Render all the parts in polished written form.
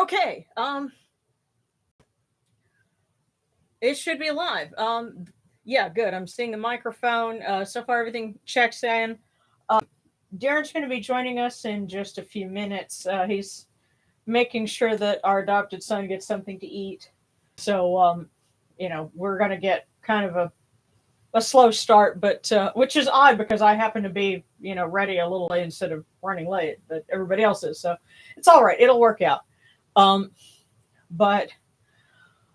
Okay, it should be live. Yeah, good. I'm seeing the microphone. So far, everything checks in. Darren's going to be joining us in just a few minutes. He's making sure that our adopted son gets something to eat. So, we're going to get kind of a slow start, but which is odd because I happen to be, ready a little late instead of running late, but everybody else is. So it's all right. It'll work out. Um, but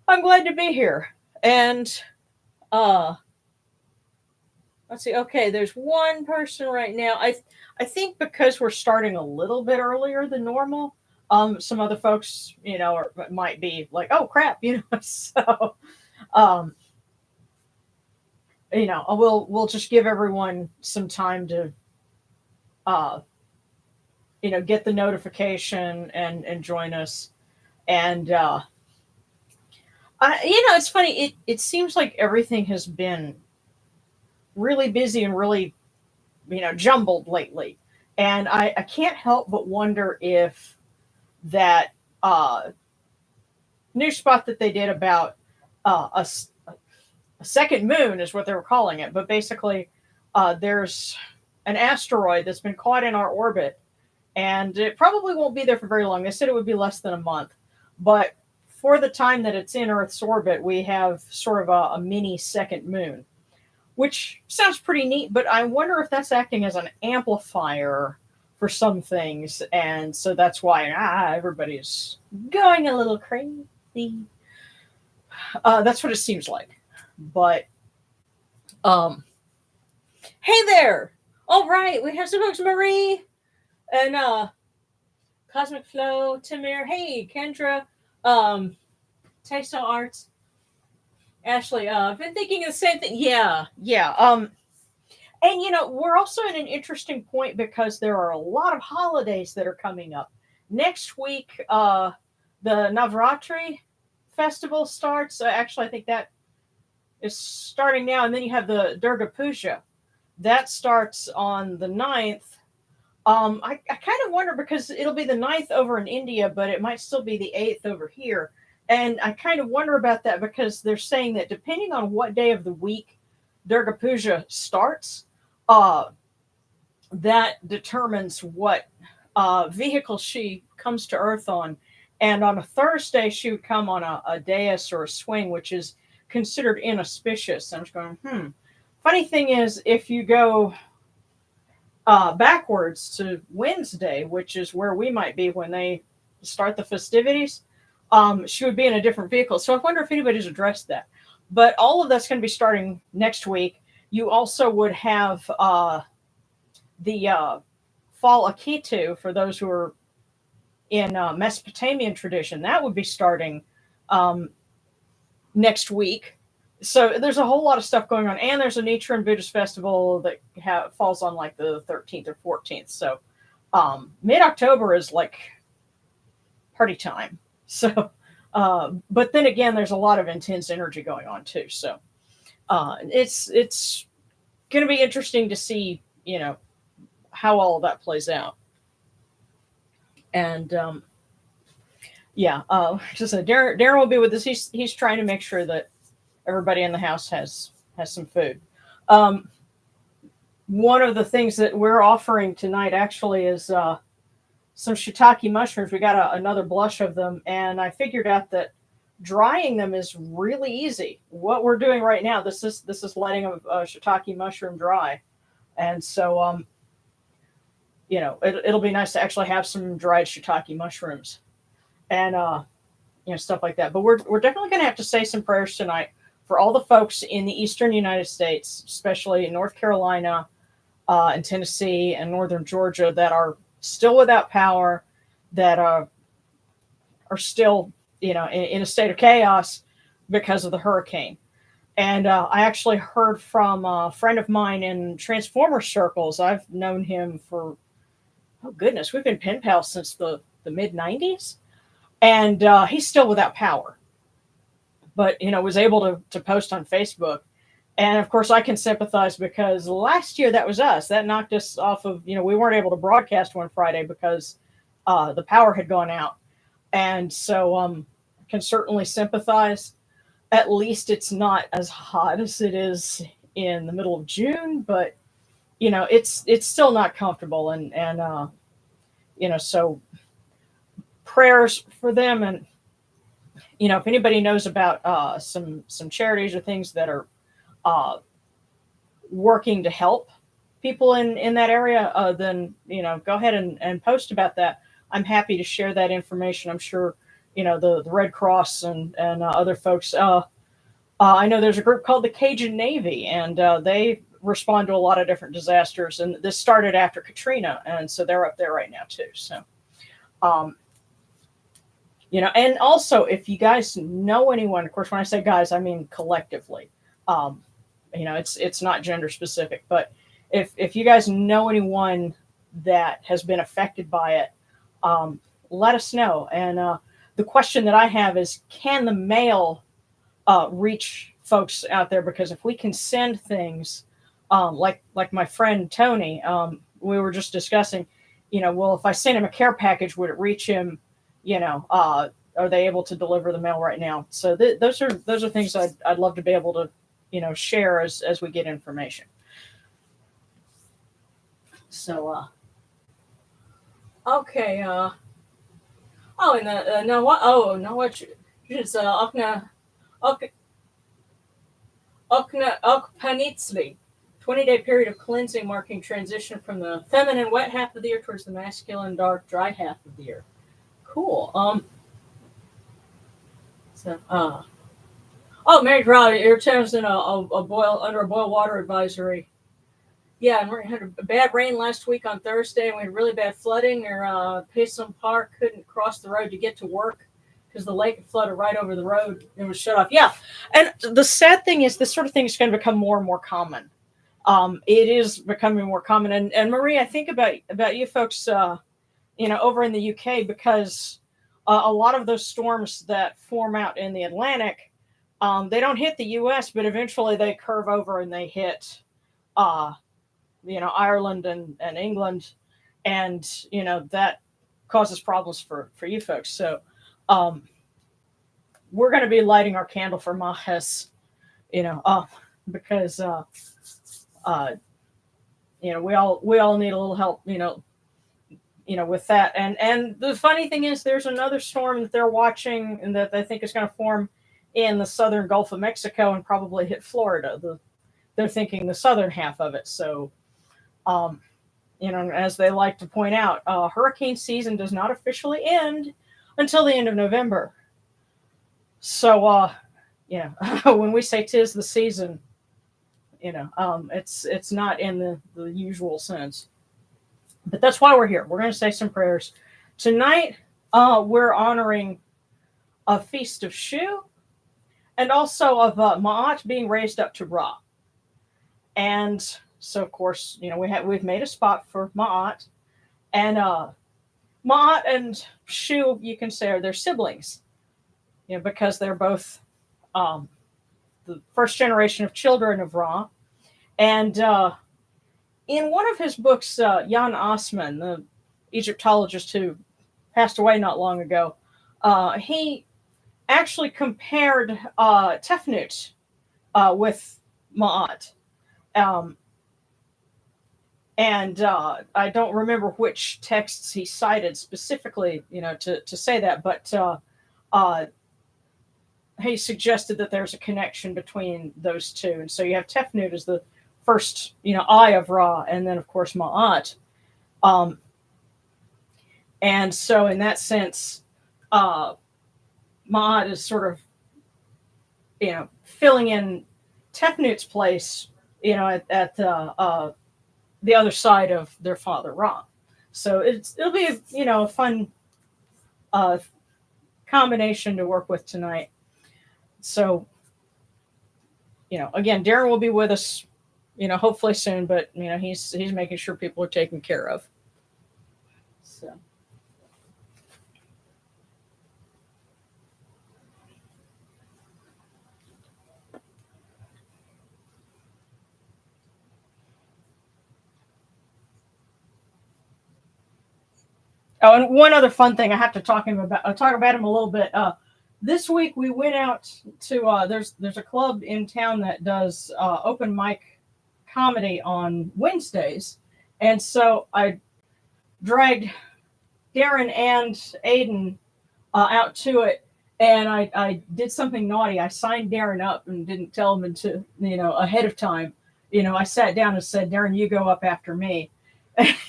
I'm glad to be here. And uh let's see. Okay, there's one person right now. I think because we're starting a little bit earlier than normal, some other folks, might be like, "Oh crap," So, um, we'll just give everyone some time to uh, get the notification and join us. And it's funny. It seems like everything has been really busy and really jumbled lately. And I can't help but wonder if that new spot that they did about a second moon is what they were calling it. But basically, there's an asteroid that's been caught in our orbit, and it probably won't be there for very long. They said it would be less than a month. But for the time that it's in Earth's orbit, we have sort of a mini second moon, which sounds pretty neat, but I wonder if that's acting as an amplifier for some things, and so that's why everybody's going a little crazy. That's what it seems like. But um, hey there! All right, we have some folks, Marie and Cosmic Flow, Tamir. Hey, Kendra, um, Textile Arts, Ashley. I've been thinking the same thing. Yeah, yeah. And we're also at an interesting point because there are a lot of holidays that are coming up. Next week, the Navratri festival starts. Actually, I think that is starting now. And then you have the Durga Puja. That starts on the 9th. I kind of wonder because it'll be the 9th over in India, but it might still be the 8th over here. And I kind of wonder about that because they're saying that depending on what day of the week Durga Puja starts, uh, that determines what vehicle she comes to Earth on. And on a Thursday, she would come on a dais or a swing, which is considered inauspicious. I'm just going. Funny thing is, if you go backwards to Wednesday, which is where we might be when they start the festivities, she would be in a different vehicle. So I wonder if anybody's addressed that. But all of that's going to be starting next week. You also would have the fall Akitu for those who are in Mesopotamian tradition. That would be starting um, next week. So there's a whole lot of stuff going on, and there's a Nichiren Buddhist festival that falls on like the 13th or 14th. So mid October is like party time. So, but then again, there's a lot of intense energy going on too. So it's going to be interesting to see, how all of that plays out. And yeah, just Darren will be with us. He's trying to make sure that everybody in the house has some food. Um, One of the things that we're offering tonight actually is some shiitake mushrooms. We got another blush of them, and I figured out that drying them is really easy. What we're doing right now, this is letting a shiitake mushroom dry, and so it'll be nice to actually have some dried shiitake mushrooms and stuff like that. But we're definitely going to have to say some prayers tonight for all the folks in the eastern United States, especially in North Carolina and Tennessee and northern Georgia, that are still without power, that are still in a state of chaos because of the hurricane. And I actually heard from a friend of mine in Transformer circles. I've known him for, oh goodness, we've been pen pals since the mid 90s, and he's still without power, but was able to post on Facebook. And of course I can sympathize because last year that was us. That knocked us off of, we weren't able to broadcast one Friday because the power had gone out. and so can certainly sympathize. At least it's not as hot as it is in the middle of June, but it's still not comfortable, and so prayers for them. And if anybody knows about some charities or things that are uh, working to help people in that area, then go ahead and post about that. I'm happy to share that information. I'm sure the Red Cross and other folks. I know there's a group called the Cajun Navy, and they respond to a lot of different disasters. And this started after Katrina, and so they're up there right now too. So, um, and also if you guys know anyone, of course, when I say guys, I mean collectively. Um, it's not gender specific, but if you guys know anyone that has been affected by it, let us know. And the question that I have is, can the mail reach folks out there? Because if we can send things, like my friend Tony, we were just discussing, well, if I send him a care package, would it reach him? Are they able to deliver the mail right now? So those are things I'd love to be able to share as we get information. So okay. Oh, and no, what? Oh, no, what? It's Okna Ok Okpanitsli. 20-day period of cleansing marking transition from the feminine wet half of the year towards the masculine dark dry half of the year. Cool. So oh, Mary Crowley, your town's in a boil under a boil water advisory. Yeah, and we had a bad rain last week on Thursday, and we had really bad flooding. Or Payson Park couldn't cross the road to get to work because the lake had flooded right over the road and was shut off. Yeah, and the sad thing is, this sort of thing is going to become more and more common. It is becoming more common, and Marie, I think about you folks, over in the UK, because a lot of those storms that form out in the Atlantic, they don't hit the US, but eventually they curve over and they hit. Uh, Ireland and England, and that causes problems for you folks. So um, we're going to be lighting our candle for Mahes, because uh, we all need a little help, with that. And the funny thing is, there's another storm that they're watching and that they think is going to form in the southern Gulf of Mexico and probably hit Florida. They're thinking the southern half of it. So um, as they like to point out, hurricane season does not officially end until the end of November. So, when we say 'tis the season, it's not in the usual sense. But that's why we're here. We're going to say some prayers tonight. We're honoring a feast of Shu and also of Ma'at being raised up to Ra. And so, of course, we've made a spot for Ma'at, and Ma'at and Shu, you can say, are their siblings, because they're both um, the first generation of children of Ra. And in one of his books, Jan Osman, the Egyptologist who passed away not long ago, he actually compared Tefnut with Ma'at. Um, and I don't remember which texts he cited specifically, to say that, but uh, he suggested that there's a connection between those two. And so you have Tefnut as the first, eye of Ra, and then of course Ma'at. Um, and so in that sense, uh, Ma'at is sort of, filling in Tefnut's place, at the other side of their father Ra. So it'll be a fun uh, combination to work with tonight. So again, Darren will be with us, hopefully soon, but he's making sure people are taken care of. So. Oh, and one other fun thing I have to talk about him a little bit. This week we went out to there's a club in town that does open mic comedy on Wednesdays, and so I dragged Darren and Aiden out to it, and I did something naughty. I signed Darren up and didn't tell him until ahead of time. I sat down and said, Darren, you go up after me.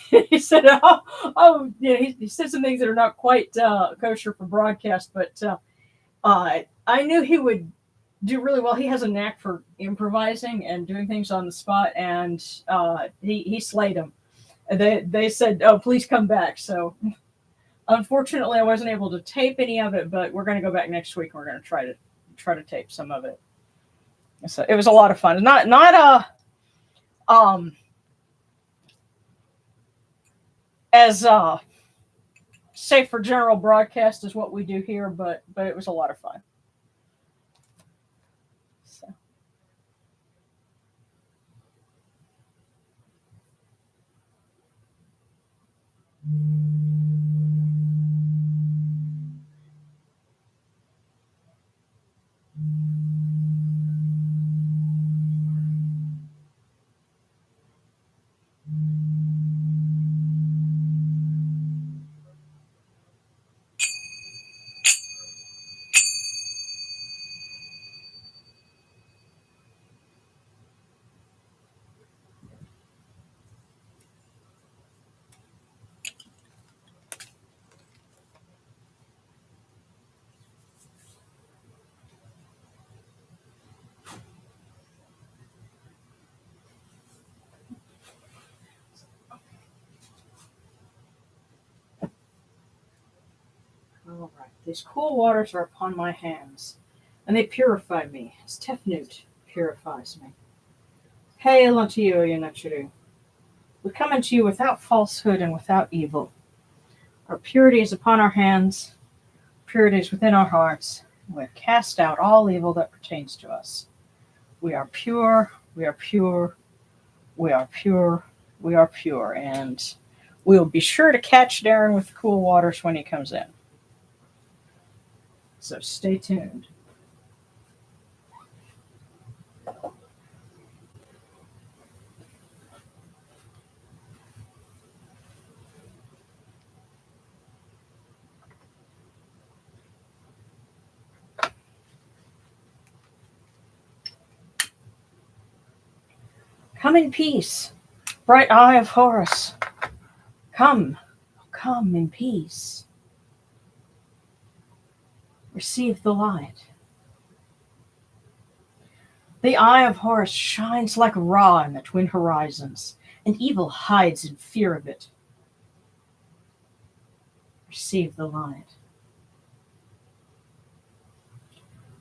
He said, he said some things that are not quite kosher for broadcast, but I knew he would do really well. He has a knack for improvising and doing things on the spot, and he slayed them. They said, "Oh, please come back." So, unfortunately, I wasn't able to tape any of it, but we're going to go back next week. And we're going to try to tape some of it. So it was a lot of fun. Not as safe for general broadcast as what we do here, but it was a lot of fun. So. All right, these cool waters are upon my hands, and they purify me as Tefnut purifies me. Hail unto you, Yanachuru. We come unto you without falsehood and without evil. Our purity is upon our hands, purity is within our hearts. We have cast out all evil that pertains to us. We are pure, we are pure, we are pure, we are pure, and we will be sure to catch Darren with cool waters when he comes in. So stay tuned. Come in peace, bright eye of Horus. Come, come in peace. Receive the light. The eye of Horus shines like Ra in the twin horizons, and evil hides in fear of it. Receive the light.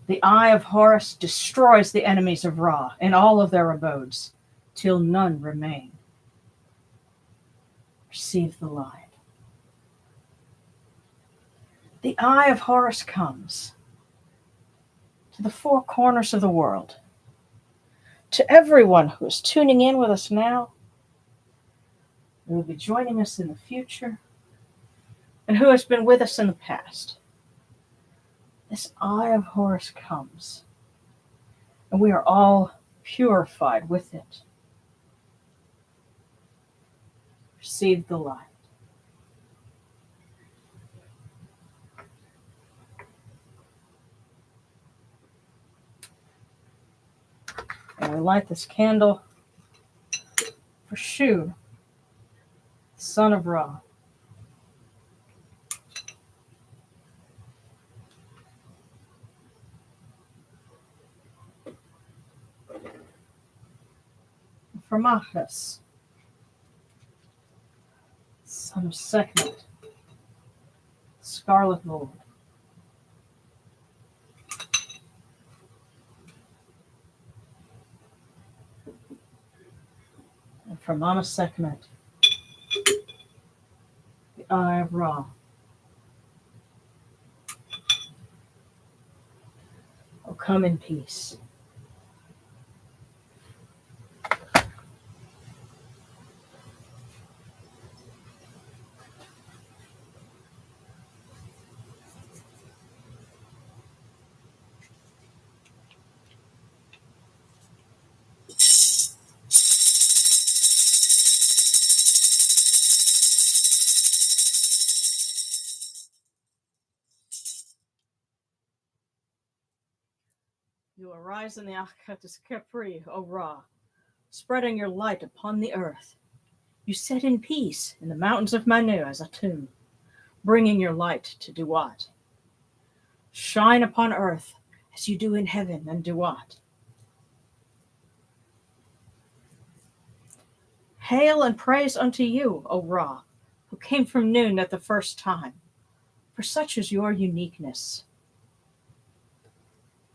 The eye of Horus destroys the enemies of Ra in all of their abodes, till none remain. Receive the light. The eye of Horus comes to the four corners of the world, to everyone who is tuning in with us now, who will be joining us in the future, and who has been with us in the past. This eye of Horus comes, and we are all purified with it. Receive the light. And we light this candle for Shu, son of Ra. For Ma'at, son of Sekhmet, Scarlet Lord. And for Mama Sekhmet, the Eye of Ra. Oh, come in peace. You arise in the Akatis Capri, O Ra, spreading your light upon the earth. You set in peace in the mountains of Manu as a tomb, bringing your light to Duat. Shine upon earth as you do in heaven and Duat. Hail and praise unto you, O Ra, who came from noon at the first time, for such is your uniqueness.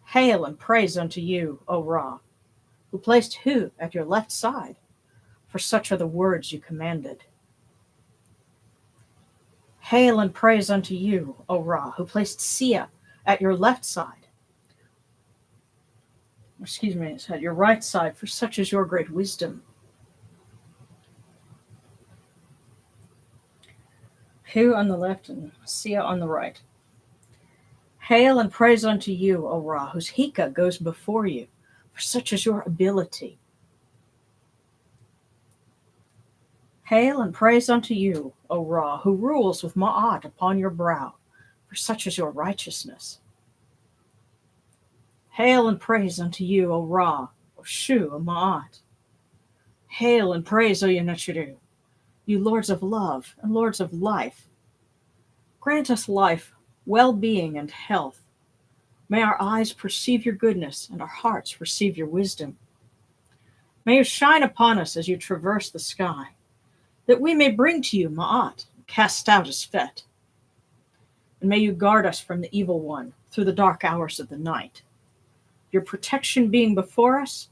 Hail and praise unto you, O Ra, who placed Hu at your left side, for such are the words you commanded. Hail and praise unto you, O Ra, who placed Sia at your left side. Excuse me, it's at your right side, for such is your great wisdom. Hu on the left and Sia on the right. Hail and praise unto you, O Ra, whose Hika goes before you, for such is your ability. Hail and praise unto you, O Ra, who rules with Ma'at upon your brow, for such is your righteousness. Hail and praise unto you, O Ra, O Shu and Ma'at. Hail and praise, O Yenechiru, you lords of love and lords of life. Grant us life, well-being, and health. May our eyes perceive your goodness and our hearts receive your wisdom. May you shine upon us as you traverse the sky, that we may bring to you Ma'at, cast out as Fet. And may you guard us from the evil one through the dark hours of the night, your protection being before us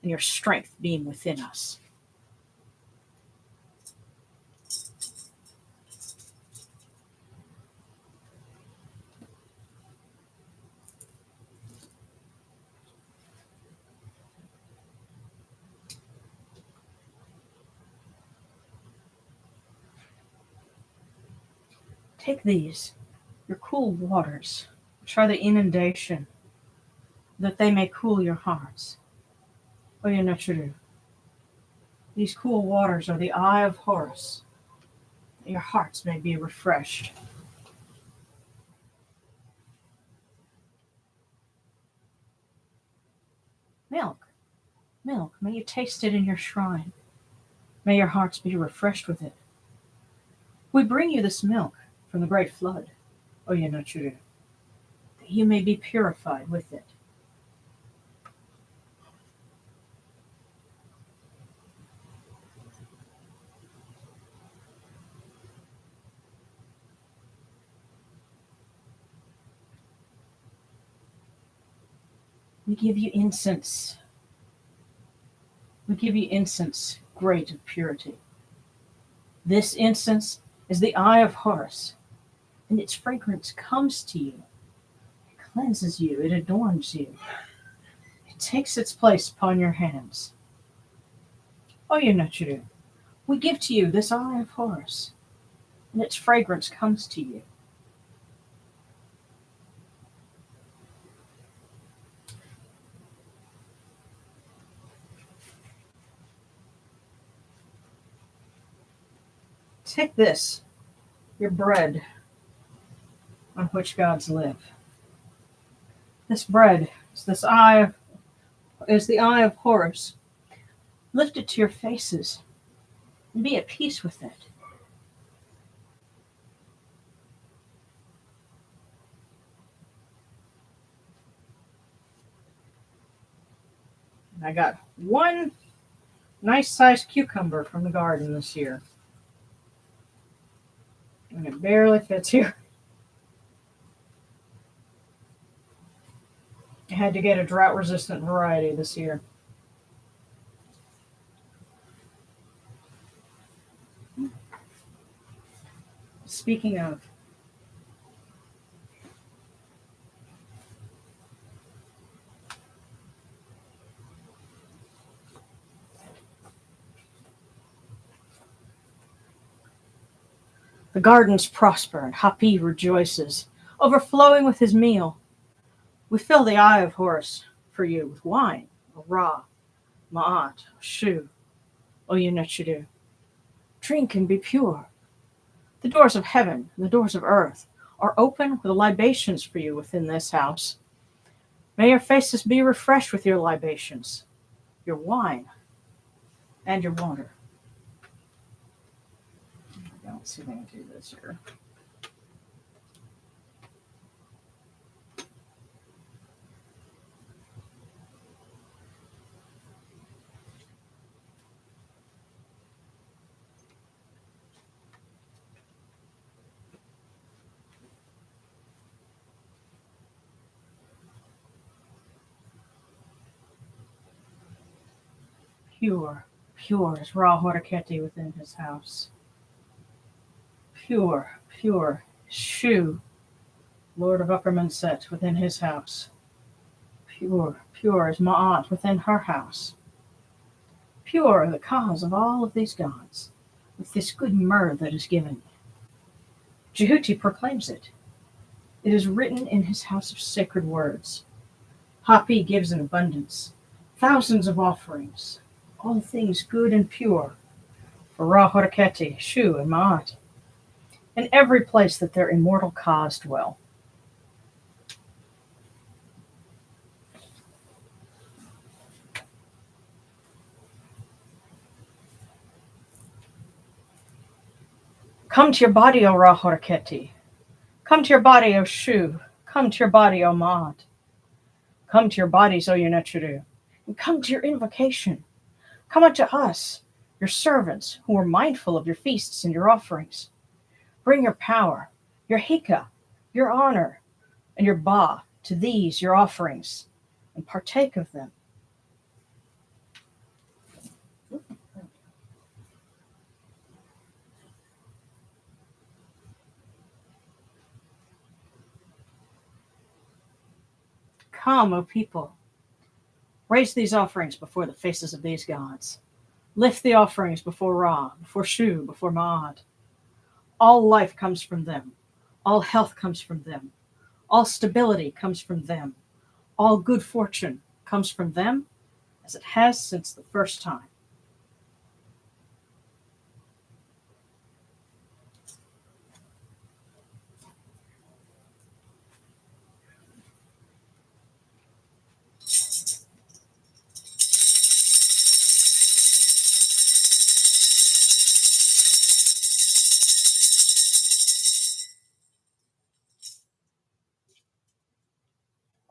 and your strength being within us. Take these, your cool waters, which are the inundation, that they may cool your hearts. O Yenechiru, these cool waters are the eye of Horus, that your hearts may be refreshed. Milk, milk, may you taste it in your shrine. May your hearts be refreshed with it. We bring you this milk from the great flood, O Yenechiru, that you may be purified with it. We give you incense. We give you incense, great of purity. This incense is the eye of Horus, and its fragrance comes to you. It cleanses you, it adorns you. It takes its place upon your hands. O Yenechiru, we give to you this eye of Horus, and its fragrance comes to you. Take this, your bread, on which gods live. This bread is the eye of Horus. Lift it to your faces and be at peace with it. I got one nice sized cucumber from the garden this year. And it barely fits here. I had to get a drought resistant variety this year. Speaking of, the gardens prosper and Hapi rejoices, overflowing with his meal. We fill the eye of Horus for you with wine, Ra, Ma'at, Shu, O Yenechiru. Drink and be pure. The doors of heaven and the doors of earth are open with libations for you within this house. May your faces be refreshed with your libations, your wine, and your water. Let's see if I can do this here. Pure, pure is Ra Horaketi within his house. Pure, pure, Shu, Lord of Upper Menset, within his house. Pure, pure is Ma'at within her house. Pure the cause of all of these gods, with this good myrrh that is given. Jehuti proclaims it. It is written in his house of sacred words. Hapi gives in abundance, thousands of offerings, all things good and pure, for Ra Horaketi, Shu and Ma'at, in every place that their immortal cause dwell. Come to your body, O Ra Horaketi. Come to your body, O Shu. Come to your body, O Ma'at. Come to your bodies, O Yunechuru, and come to your invocation. Come unto us, your servants, who are mindful of your feasts and your offerings. Bring your power, your hika, your honor, and your ba to these your offerings, and partake of them. Come, O people, raise these offerings before the faces of these gods. Lift the offerings before Ra, before Shu, before Ma'at. All life comes from them. All health comes from them. All stability comes from them. All good fortune comes from them, as it has since the first time.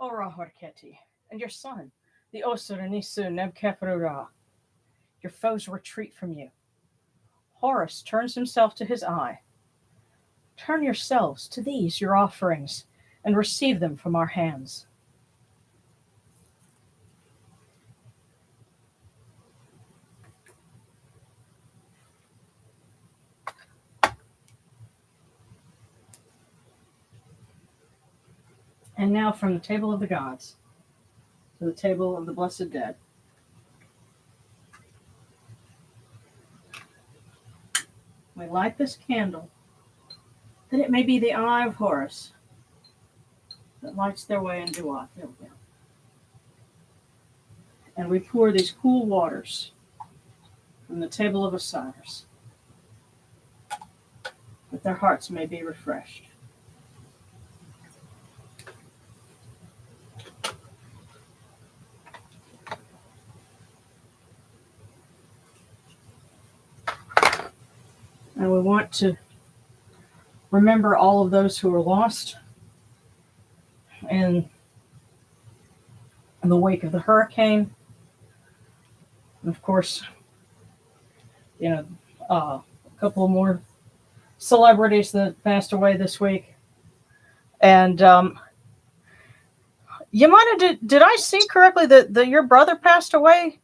O Ra Horketi, and your son, the Osir Nisu Nebkefru, your foes retreat from you. Horus turns himself to his eye. Turn yourselves to these your offerings, and receive them from our hands. And now from the table of the gods to the table of the blessed dead. We light this candle, that it may be the eye of Horus that lights their way in Duat. There we go. And we pour these cool waters from the table of Osiris, that their hearts may be refreshed. And we want to remember all of those who were lost in the wake of the hurricane. And of course, a couple more celebrities that passed away this week. And Yamana, did I see correctly that your brother passed away?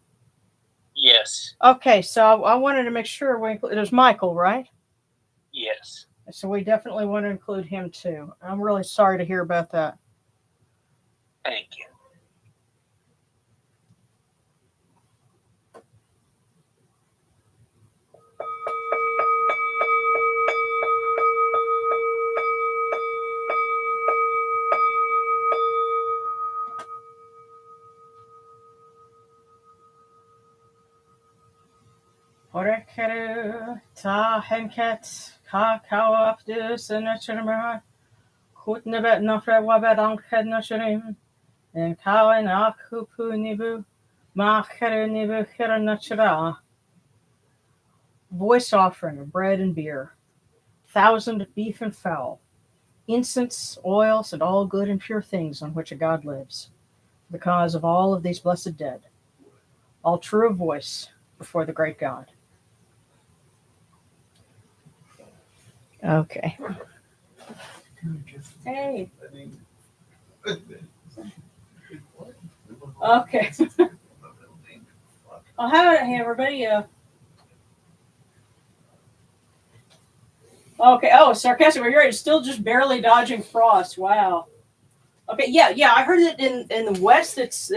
Yes. Okay, so I wanted to make sure it was Michael, right? Yes. So we definitely want to include him too. I'm really sorry to hear about that. Thank you. Orekeru ta henket ka kawapdus and Kutnebet nofre wabet ankhed nasharim. And kawen akupu nibu, machere nibu hiranachara. Voice offering of bread and beer, thousand of beef and fowl, incense, oils, and all good and pure things on which a God lives, the cause of all of these blessed dead, all true of voice before the great God. Okay. Hey. Okay. Oh, hey everybody. Okay. Oh, sarcastic. You're right. It's still just barely dodging frost. Wow. Okay. Yeah. I heard that in the west, it's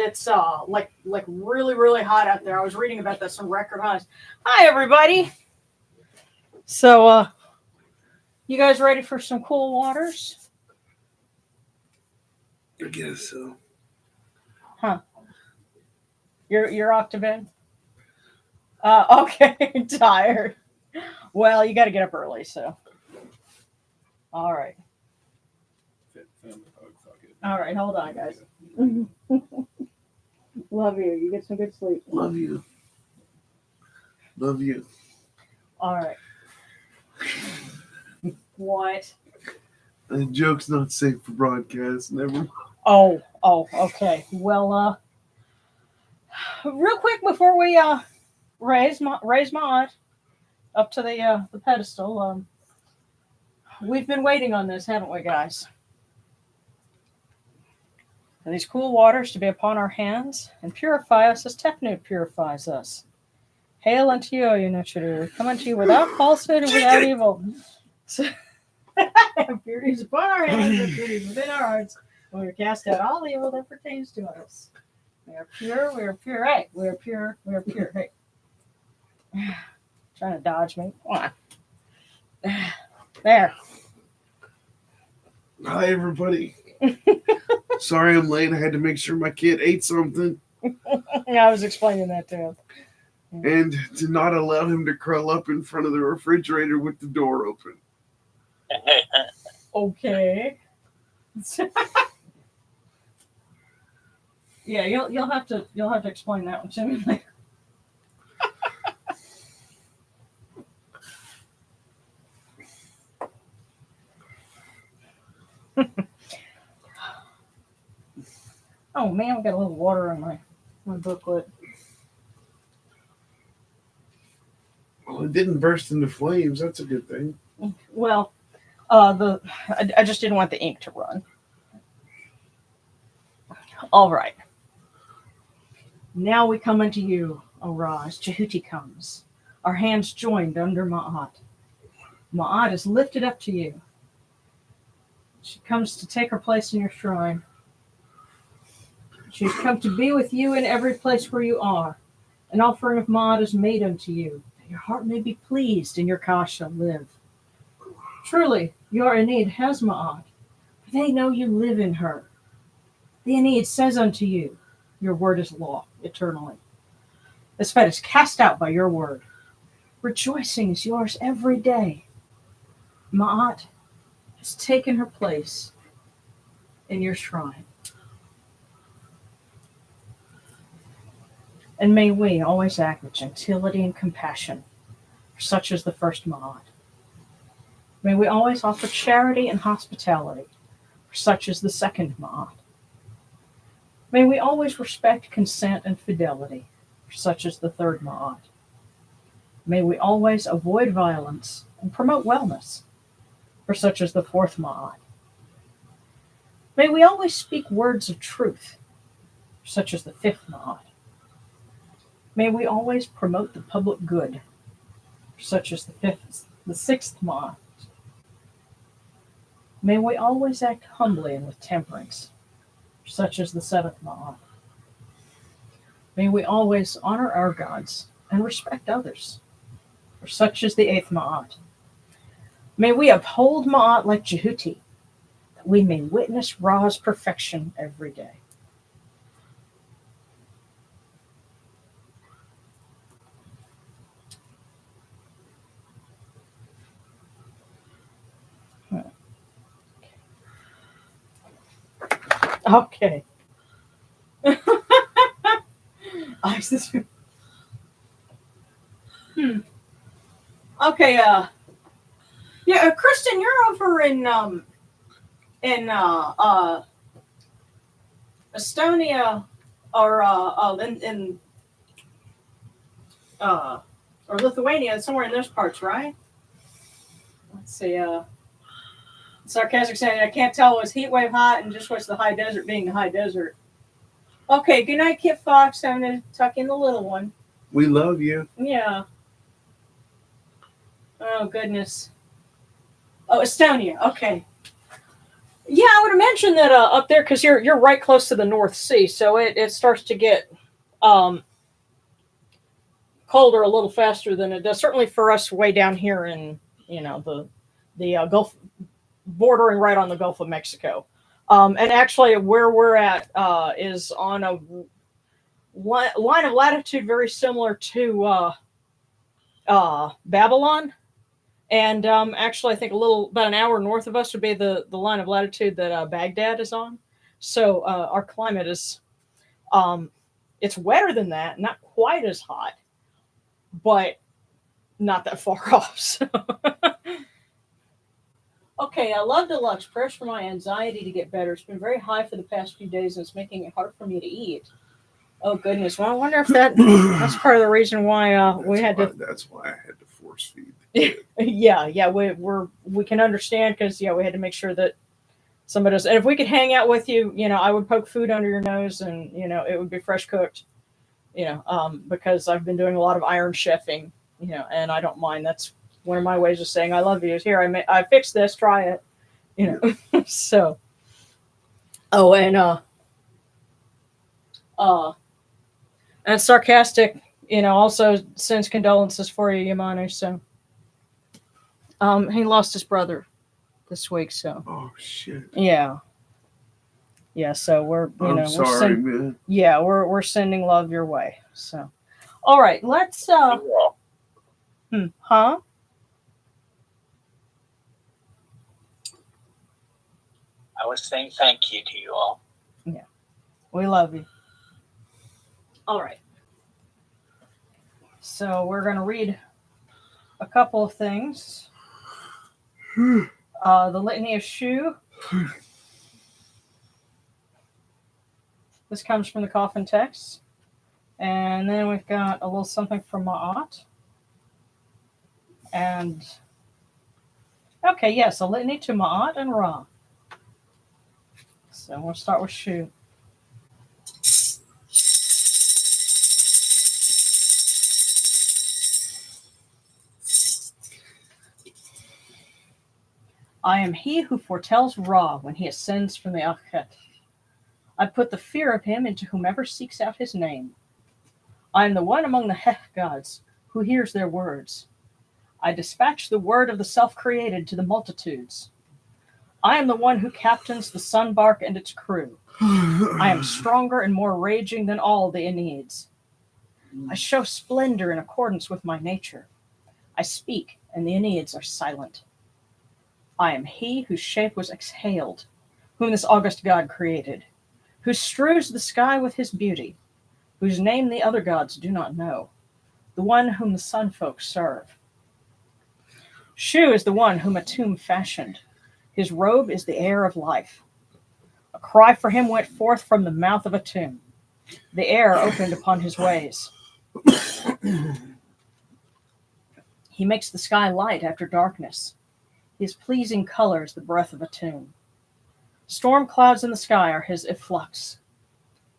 like really hot out there. I was reading about that, some record highs. Hi everybody. So you guys ready for some cool waters? I guess so. Huh. You're off to bed? Okay. Tired. Well, you got to get up early, so. All right. All right, hold on, guys. Love you. You get some good sleep. Love you. Love you. All right. What? The joke's not safe for broadcast. Never. Oh, okay. Well, real quick before we raise Ma'at up to the pedestal, we've been waiting on this, haven't we, guys? And these cool waters to be upon our hands and purify us as Tepnu purifies us. Hail unto you, O Yunuchuru. Come unto you without falsehood and without evil. So, purity is upon our hands and purity is within our hearts. And we cast out all evil that pertains to us. We are pure, we are pure. Hey, we are pure, we are pure. Hey. Trying to dodge me. Come on. There. Hi, everybody. Sorry I'm late. I had to make sure my kid ate something. I was explaining that to him. And to not allow him to curl up in front of the refrigerator with the door open. Okay. Yeah, you'll have to explain that one to me later. Oh man, we got a little water in my booklet. Well, it didn't burst into flames. That's a good thing. Well, I just didn't want the ink to run. All right. Now we come unto you, O Ra, as Jehuti comes, our hands joined under Ma'at. Ma'at is lifted up to you. She comes to take her place in your shrine. She has come to be with you in every place where you are. An offering of Ma'at is made unto you, that your heart may be pleased and your cause shall live. Truly, your Enid has Ma'at, for they know you live in her. The Enid says unto you, your word is law eternally. The Svet is cast out by your word. Rejoicing is yours every day. Ma'at has taken her place in your shrine. And may we always act with gentility and compassion, for such is the first Ma'at. May we always offer charity and hospitality, for such is the second Ma'at. May we always respect consent and fidelity, for such is the third Ma'at. May we always avoid violence and promote wellness, for such is the fourth Ma'at. May we always speak words of truth, for such is the fifth Ma'at. May we always promote the public good, for such is the sixth Ma'at. May we always act humbly and with temperance, for such is the seventh Ma'at. May we always honor our gods and respect others, for such is the eighth Ma'at. May we uphold Ma'at like Jehuti, that we may witness Ra's perfection every day. Okay. Ice this. Okay. Yeah, Kristen, you're over in Estonia or or Lithuania, somewhere in those parts, right? Let's see. Sarcastic saying, I can't tell what's heat wave hot and just what's the high desert being the high desert. Okay, good night, Kit Fox. I'm going to tuck in the little one. We love you. Yeah. Oh, goodness. Oh, Estonia. Okay. Yeah, I would have mentioned that up there because you're right close to the North Sea, so it starts to get colder a little faster than it does. Certainly for us way down here in the Gulf, bordering right on the Gulf of Mexico. And actually, where we're at is on a line of latitude very similar to Babylon. And actually, I think about an hour north of us would be the line of latitude that Baghdad is on. So our climate is, it's wetter than that, not quite as hot, but not that far off. So. Okay, I love Deluxe. Prayers for my anxiety to get better. It's been very high for the past few days, and it's making it hard for me to eat. Oh goodness! Well, I wonder if that's part of the reason why we had to. That's why I had to force feed. Yeah, we can understand because we had to make sure that somebody does. And if we could hang out with you, I would poke food under your nose, and it would be fresh cooked. Because I've been doing a lot of Iron Chefing, and I don't mind. That's one of my ways of saying I love you. Is here I fixed this, try it, So. Oh, and sarcastic, also sends condolences for you, Yamane. So, he lost his brother this week. So. Oh shit. Yeah. Yeah. So I'm sorry, man. Yeah, we're sending love your way. So, all right, let's. Huh? I was saying thank you to you all. Yeah, we love you. All right. So we're going to read a couple of things. The Litany of Shu. This comes from the Coffin text. And then we've got a little something from Ma'at. And, okay, yes, a litany to Ma'at and Ra. So we'll start with Shu. I am he who foretells Ra when he ascends from the Akhet. I put the fear of him into whomever seeks out his name. I am the one among the Heh gods who hears their words. I dispatch the word of the self-created to the multitudes. I am the one who captains the Sunbark and its crew. I am stronger and more raging than all the Enneads. I show splendor in accordance with my nature. I speak, and the Enneads are silent. I am he whose shape was exhaled, whom this august god created, who strews the sky with his beauty, whose name the other gods do not know, the one whom the sun folk serve. Shu is the one whom a tomb fashioned. His robe is the air of life. A cry for him went forth from the mouth of a tomb. The air opened upon his ways. He makes the sky light after darkness. His pleasing color is the breath of a tomb. Storm clouds in the sky are his efflux.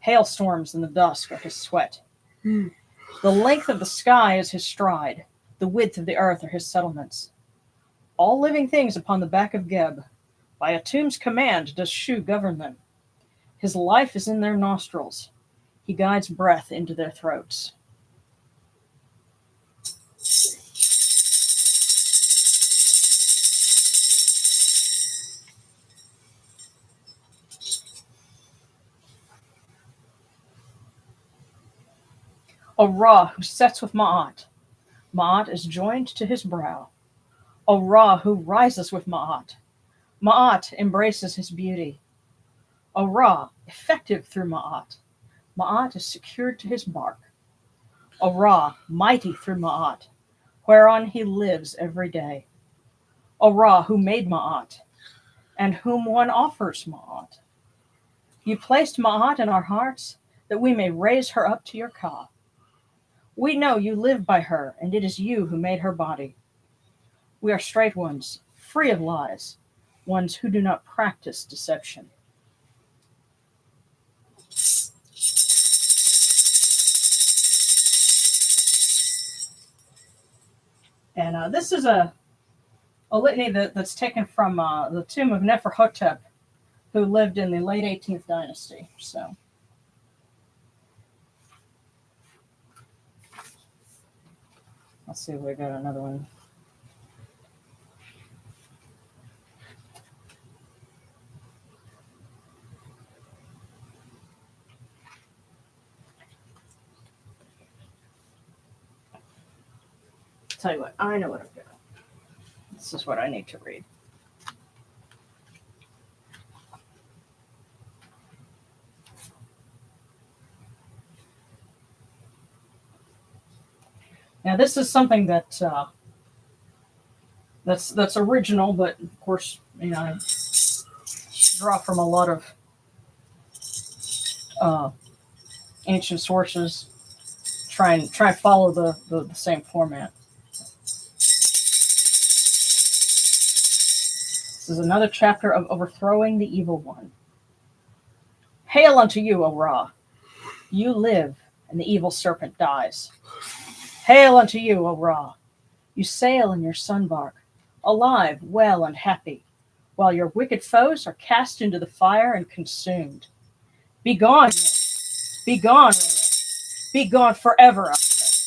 Hailstorms in the dusk are his sweat. The length of the sky is his stride. The width of the earth are his settlements. All living things upon the back of Geb. By a tomb's command does Shu govern them. His life is in their nostrils. He guides breath into their throats. O Ra, who sets with Ma'at. Ma'at is joined to his brow. O Ra, who rises with Ma'at. Ma'at embraces his beauty. O Ra, effective through Ma'at. Ma'at is secured to his bark. O Ra, mighty through Ma'at, whereon he lives every day. O Ra, who made Ma'at, and whom one offers Ma'at. You placed Ma'at in our hearts, that we may raise her up to your Ka. We know you live by her, and it is you who made her body. We are straight ones, free of lies, ones who do not practice deception. And this is a litany that's taken from the tomb of Neferhotep, who lived in the late 18th dynasty. So, let's see if we got another one. Tell you what, I know what I've got. This is what I need to read. Now, this is something that that's original, but of course, I draw from a lot of ancient sources. Try and follow the same format. This is another chapter of overthrowing the evil one. Hail unto you, O Ra! You live, and the evil serpent dies. Hail unto you, O Ra! You sail in your sunbark, alive, well, and happy, while your wicked foes are cast into the fire and consumed. Begone, begone, begone forever, I say.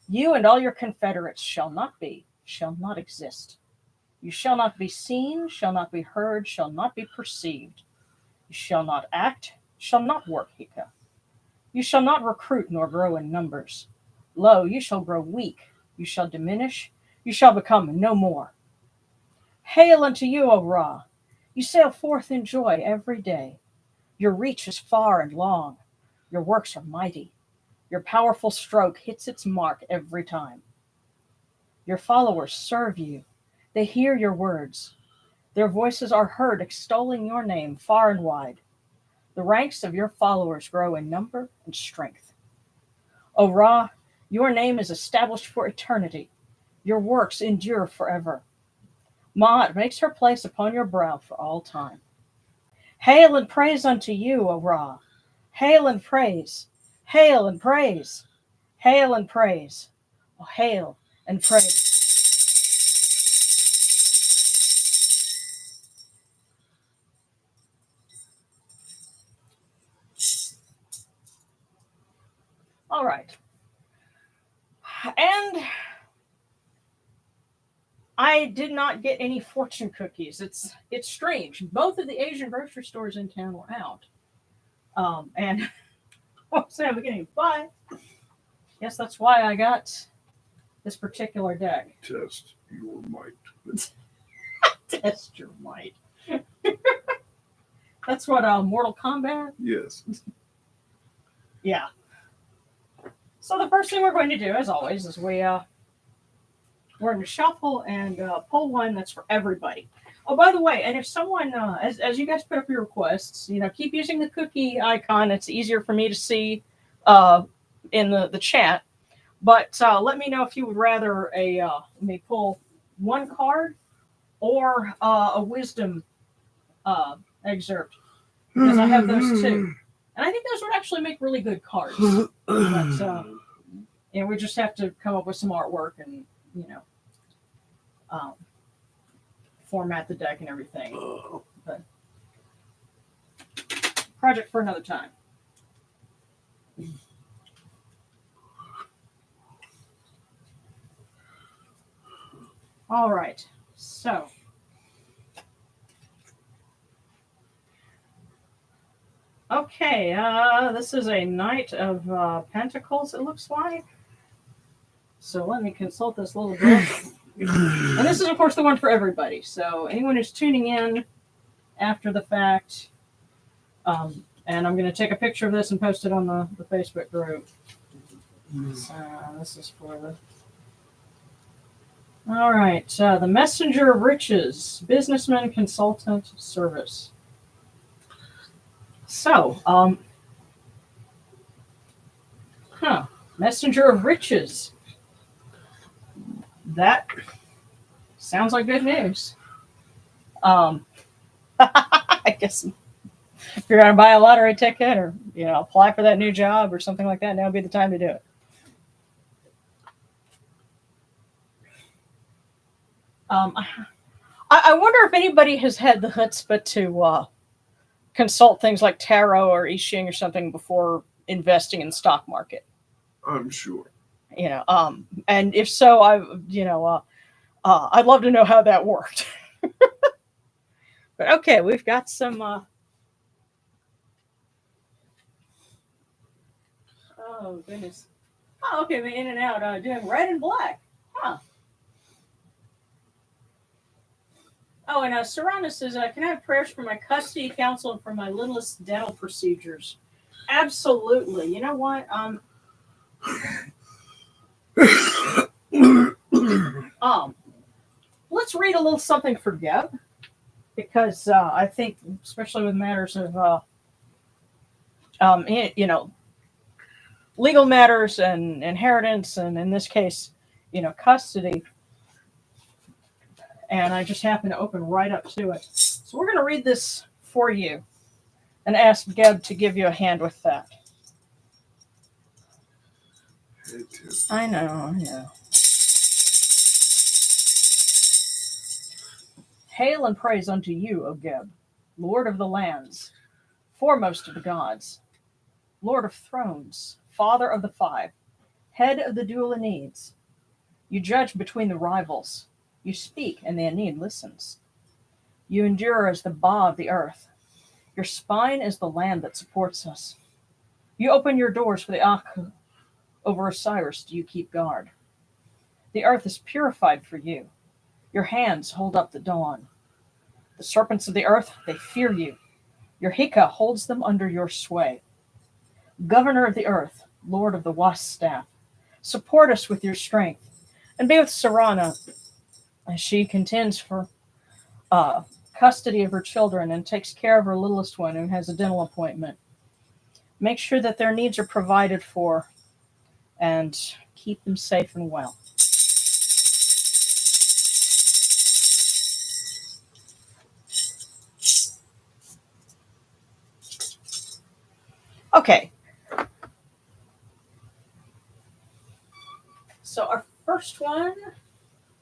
You and all your confederates shall not be, shall not exist. You shall not be seen, shall not be heard, shall not be perceived. You shall not act, shall not work, Hika. You shall not recruit nor grow in numbers. Lo, you shall grow weak, you shall diminish, you shall become no more. Hail unto you, O Ra! You sail forth in joy every day. Your reach is far and long. Your works are mighty. Your powerful stroke hits its mark every time. Your followers serve you. They hear your words. Their voices are heard extolling your name far and wide. The ranks of your followers grow in number and strength. O Ra, your name is established for eternity. Your works endure forever. Ma'at makes her place upon your brow for all time. Hail and praise unto you, O Ra! Hail and praise! Hail and praise! Hail and praise! Oh, hail and praise! All right. And I did not get any fortune cookies. It's strange. Both of the Asian grocery stores in town were out. And I was at the beginning, but yes, that's why I got this particular deck. Test your might. Test your might. That's what Mortal Kombat? Yes. Yeah. So the first thing we're going to do, as always, is we're going to shuffle and pull one that's for everybody. Oh, by the way, and if someone, as you guys put up your requests, keep using the cookie icon. It's easier for me to see in the chat. But let me know if you would rather let me pull one card or a wisdom excerpt, because I have those too. And I think those would actually make really good cards. But, we just have to come up with some artwork and, format the deck and everything. But project for another time. All right. So. Okay, this is a Knight of Pentacles, it looks like. So let me consult this little book. And this is, of course, the one for everybody. So anyone who's tuning in after the fact, and I'm going to take a picture of this and post it on the Facebook group. So this is for the. All right, the Messenger of Riches, Businessman Consultant Service. So, Messenger of Riches. That sounds like good news. I guess if you're going to buy a lottery ticket or apply for that new job or something like that, now would be the time to do it. I wonder if anybody has had the chutzpah to consult things like tarot or I Ching or something before investing in the stock market. I'm sure. And if so, I'd love to know how that worked. But okay, we've got some. Oh goodness. Oh, okay, we're in and out doing red and black. Huh. Oh, and Sarana says, can I have prayers for my custody counsel and for my littlest dental procedures? Absolutely. You know what? Let's read a little something for Geb, because I think, especially with matters of, legal matters and inheritance, and in this case, custody. And I just happened to open right up to it. So we're going to read this for you and ask Geb to give you a hand with that. I know. Hail and praise unto you, O Geb, Lord of the lands, foremost of the gods, Lord of thrones, Father of the five, head of the dual Aeneads. You judge between the rivals. You speak, and the Aeneid listens. You endure as the bow of the earth. Your spine is the land that supports us. You open your doors for the Akh. Over Osiris do you keep guard. The earth is purified for you. Your hands hold up the dawn. The serpents of the earth, they fear you. Your Hika holds them under your sway. Governor of the earth, Lord of the wasp staff, support us with your strength, and be with Sarana as she contends for custody of her children and takes care of her littlest one who has a dental appointment. Make sure that their needs are provided for and keep them safe and well. Okay. So our first one.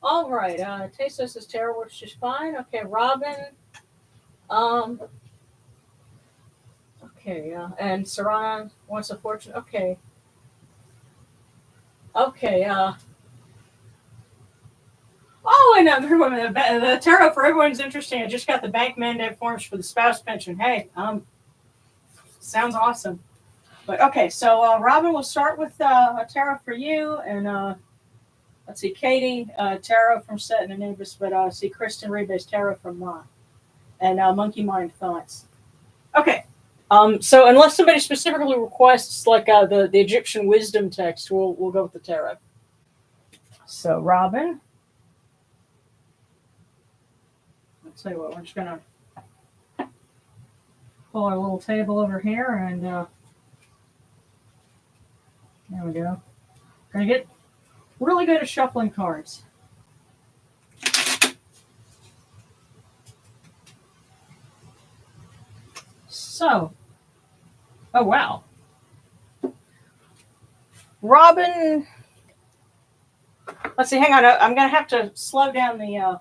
All right. Tesos is tarot, which is fine. Okay, Robin. Okay. And Sarana wants a fortune. Okay. Okay. Oh, and the tarot for everyone's interesting. I just got the bank mandate forms for the spouse pension. Hey, sounds awesome. But okay, so Robin, will start with a tarot for you, and let's see, Katie, tarot from Set and Anubis, but see Kristen Reba's tarot from Ma, and Monkey Mind Thoughts. Okay, so unless somebody specifically requests like the Egyptian wisdom text, we'll go with the tarot. So Robin, let's tell you what, we're just gonna pull our little table over here, and there we go. Gonna get really good at shuffling cards. So, oh wow. Robin, let's see, hang on. I'm going to have to slow down the,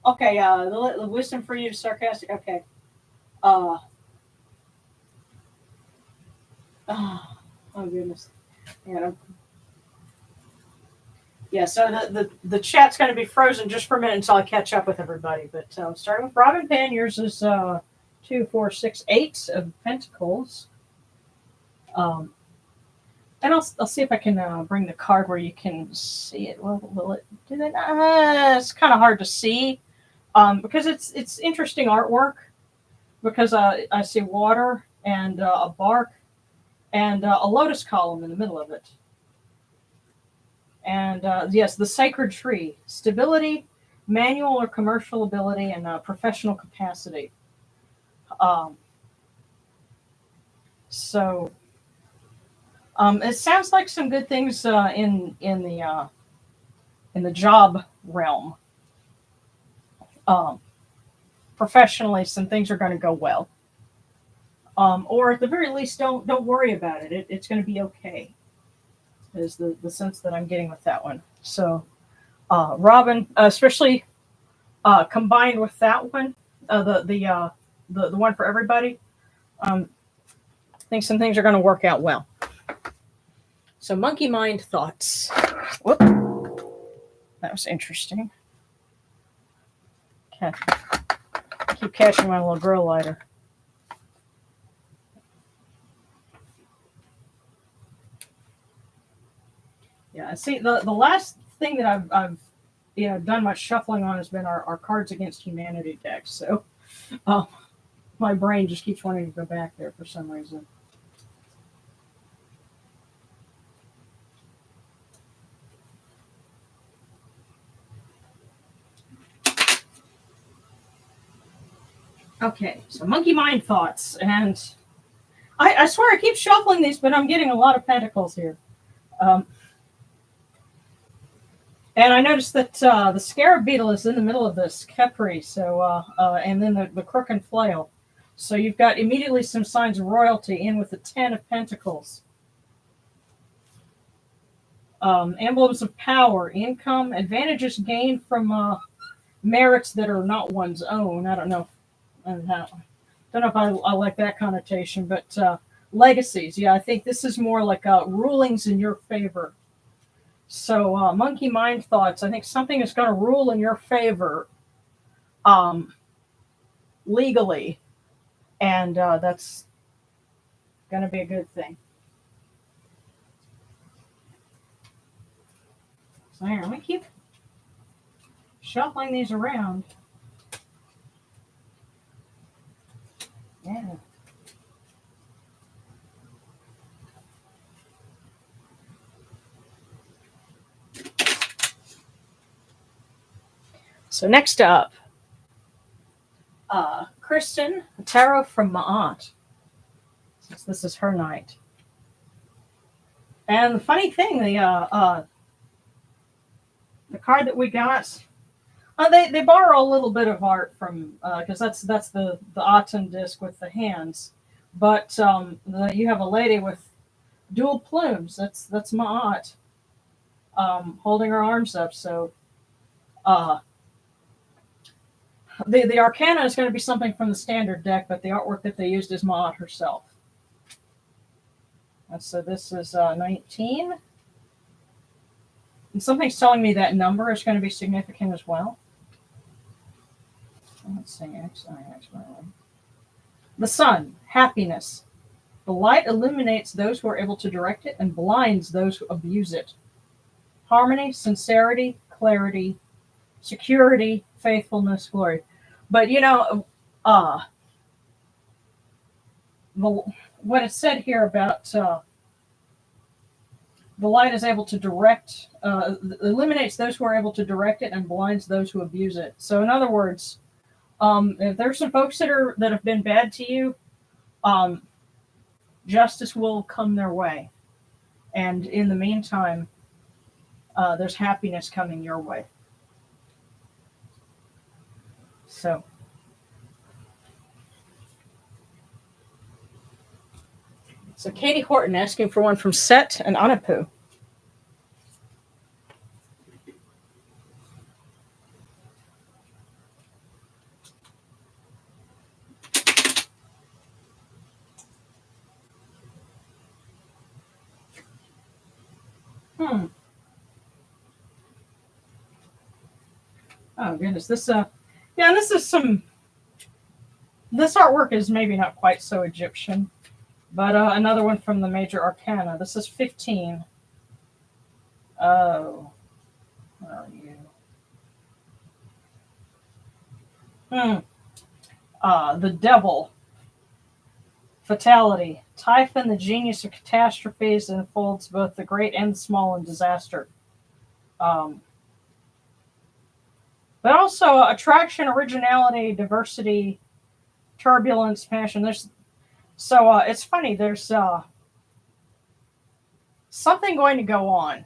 okay, the wisdom for you is sarcastic. Okay. Oh, goodness. Yeah, so the chat's going to be frozen just for a minute until I catch up with everybody. But starting with Robin Pan, yours is 2, 4, 6, 8 of Pentacles. And I'll see if I can bring the card where you can see it. Will it do that? It's kind of hard to see because it's interesting artwork. Because I see water and a bark and a lotus column in the middle of it. And yes, the sacred tree: stability, manual or commercial ability, and professional capacity. Um, so it sounds like some good things in the job realm. Um, Professionally, some things are going to go well, or at the very least, don't worry about it. It's going to be okay. Is the sense that I'm getting with that one. So, Robin, especially combined with that one, the one for everybody, I think some things are going to work out well. So, monkey mind thoughts. Whoop, that was interesting. Okay. I keep catching my little grow lighter. Yeah, see, the last thing that I've done much shuffling on has been our Cards Against Humanity deck. So my brain just keeps wanting to go back there for some reason. Okay, so monkey mind thoughts, and I swear I keep shuffling these, but I'm getting a lot of pentacles here. And I noticed that the scarab beetle is in the middle of this Kepri, so and then the crook and flail. So you've got immediately some signs of royalty in with the 10 of Pentacles. Emblems of power, income, advantages gained from merits that are not one's own. I don't know. Don't know if I like that connotation, but legacies. Yeah, I think this is more like rulings in your favor. So, monkey mind thoughts. I think something is going to rule in your favor legally, and that's going to be a good thing. So, here, let me keep shuffling these around. Yeah. So, next up, Kristen, tarot from Ma'at, since this is her night. And the funny thing, the card that we got, they borrow a little bit of art from because that's the Aten disc with the hands, but you have a lady with dual plumes. That's Ma'at, holding her arms up. So the Arcana is going to be something from the standard deck, but the artwork that they used is Ma'at herself. And so this is 19. And something's telling me that number is going to be significant as well. Let's see. The sun, happiness. The light illuminates those who are able to direct it and blinds those who abuse it. Harmony, sincerity, clarity, security, faithfulness, glory. But what it said here about the light is able to direct, eliminates those who are able to direct it and blinds those who abuse it. So in other words, if there's some folks that have been bad to you, justice will come their way. And in the meantime, there's happiness coming your way. So Katie Horton asking for one from Set and Anapu. Oh goodness, this this is some. This artwork is maybe not quite so Egyptian, but another one from the Major Arcana. This is 15. Oh, where are you? The Devil. Fatality. Typhon, the genius of catastrophes, enfolds both the great and the small in disaster. Um, but also attraction, originality, diversity, turbulence, passion. It's funny. There's something going to go on.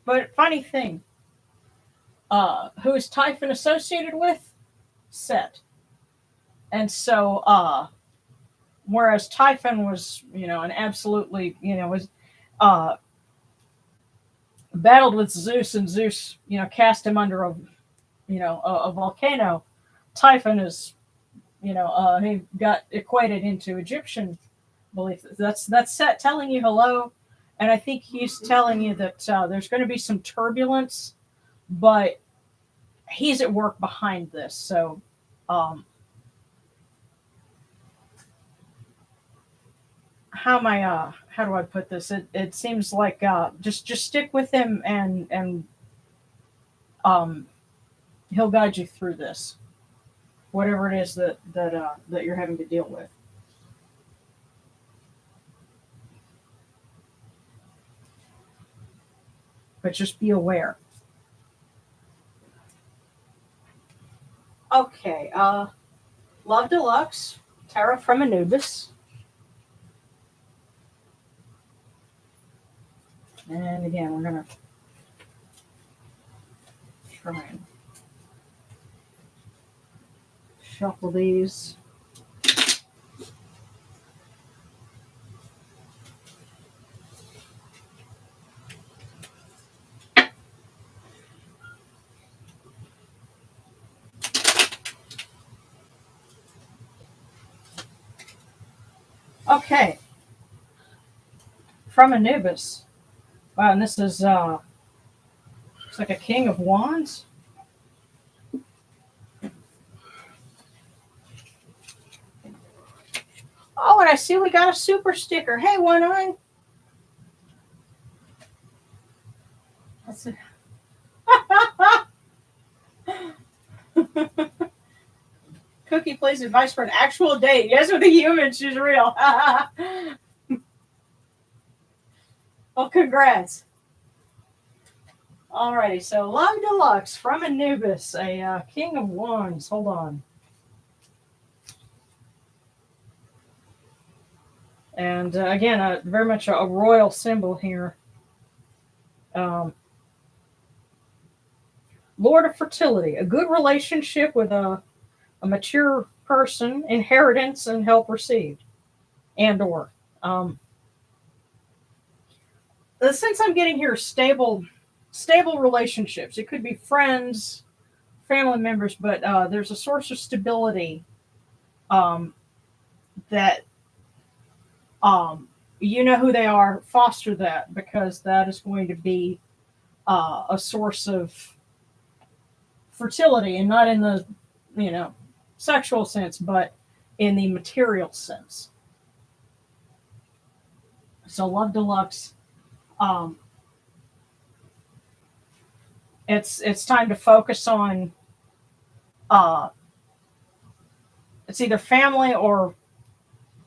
But funny thing, who is Typhon associated with? Set. And so, whereas Typhon was, an absolutely, was battled with Zeus, and Zeus, cast him under a volcano. Typhon is, he got equated into Egyptian belief. That's Set telling you hello, and I think he's telling you that there's going to be some turbulence, but he's at work behind this. So, how am I? How do I put this? It seems like just stick with him, and he'll guide you through this, whatever it is that you're having to deal with. But just be aware. Okay, Love Deluxe, Tara from Anubis. And again, we're going to try and shuffle these. Okay. From Anubis. Wow, and this is it's like a King of Wands. Oh, and I see we got a super sticker. Hey, One Eye. That's it. Cookie, please advice for an actual date. Yes, with a human, she's real. Well, congrats. Alrighty, so Love Deluxe from Anubis, a King of Wands. Hold on. And again, very much a royal symbol here. Lord of Fertility, a good relationship with a mature person, inheritance, and help received, and or. The sense I'm getting here is stable relationships. It could be friends, family members, but there's a source of stability that you know who they are. Foster that, because that is going to be a source of fertility, and not in the sexual sense, but in the material sense. So Love Deluxe, it's time to focus on it's either family or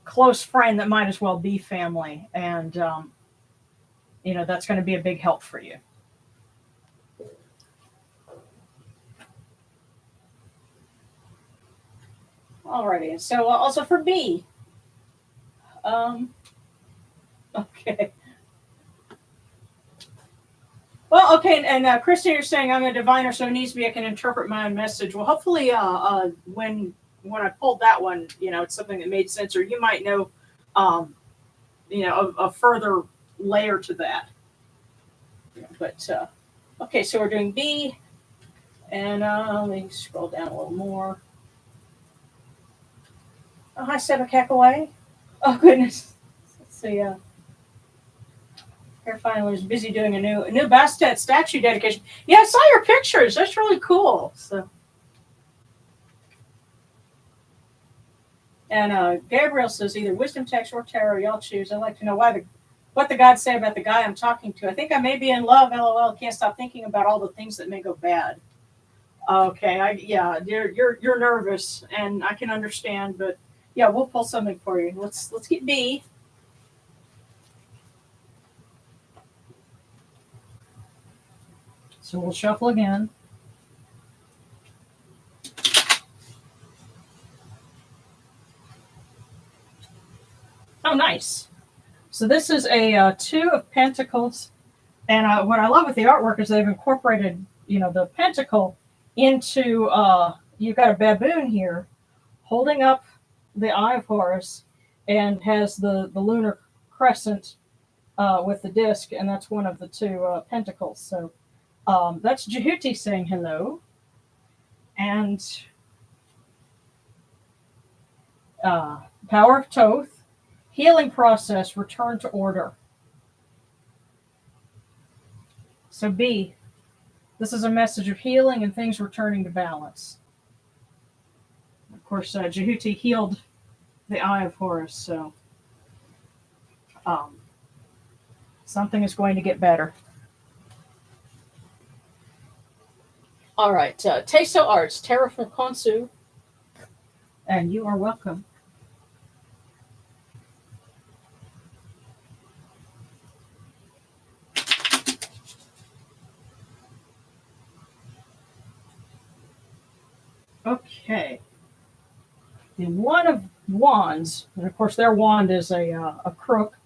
close friend that might as well be family, and that's going to be a big help for you. Alrighty, so also for B. Okay. Well, okay, and Christine, you're saying I'm a diviner, so it needs to be I can interpret my own message. Well, hopefully, when I pulled that one, it's something that made sense, or you might know, a further layer to that. But okay, so we're doing B, and let me scroll down a little more. Oh, hi, Sebekakaway. Oh goodness. Let's see. Fairfinder was busy doing a new Bastet statue dedication. Yeah, I saw your pictures. That's really cool. So, and Gabriel says either wisdom text or tarot. Y'all choose. I'd like to know what the gods say about the guy I'm talking to. I think I may be in love. LOL. Can't stop thinking about all the things that may go bad. Okay. You're nervous, and I can understand, but yeah, we'll pull something for you. Let's get B. So we'll shuffle again. Oh, nice. So this is a Two of Pentacles. And what I love with the artwork is they've incorporated, the pentacle into, you've got a baboon here holding up the Eye of Horus and has the lunar crescent with the disc, and that's one of the two pentacles. So that's Jehuti saying hello. And Power of Thoth, healing process, return to order. So B, this is a message of healing and things returning to balance. Of course, Jehuti healed the Eye of Horus, so something is going to get better. All right, Teso Arts, Terra from Konsu, and you are welcome. Okay. The One of Wands, and of course their wand is a crook,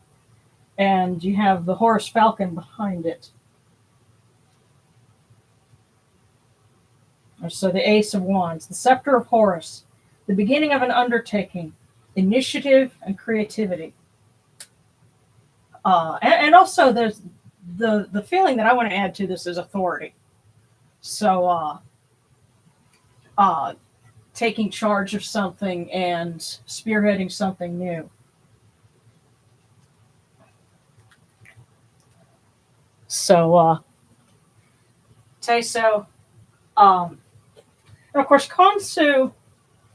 and you have the Horus Falcon behind it. So the Ace of Wands, the Scepter of Horus, the beginning of an undertaking, initiative and creativity. And also there's the feeling that I want to add to this is authority. So taking charge of something and spearheading something new. So Teso, and of course Khonsu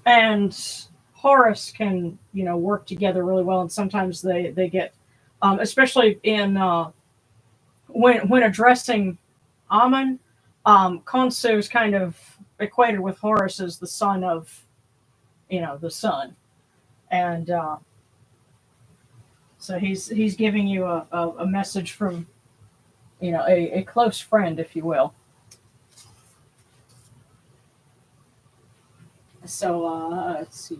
and Horus can work together really well, and sometimes they get especially in when addressing Amun, Khonsu is kind of equated with Horus as the son of the sun, and so he's giving you a message from a close friend, if you will. So let's see,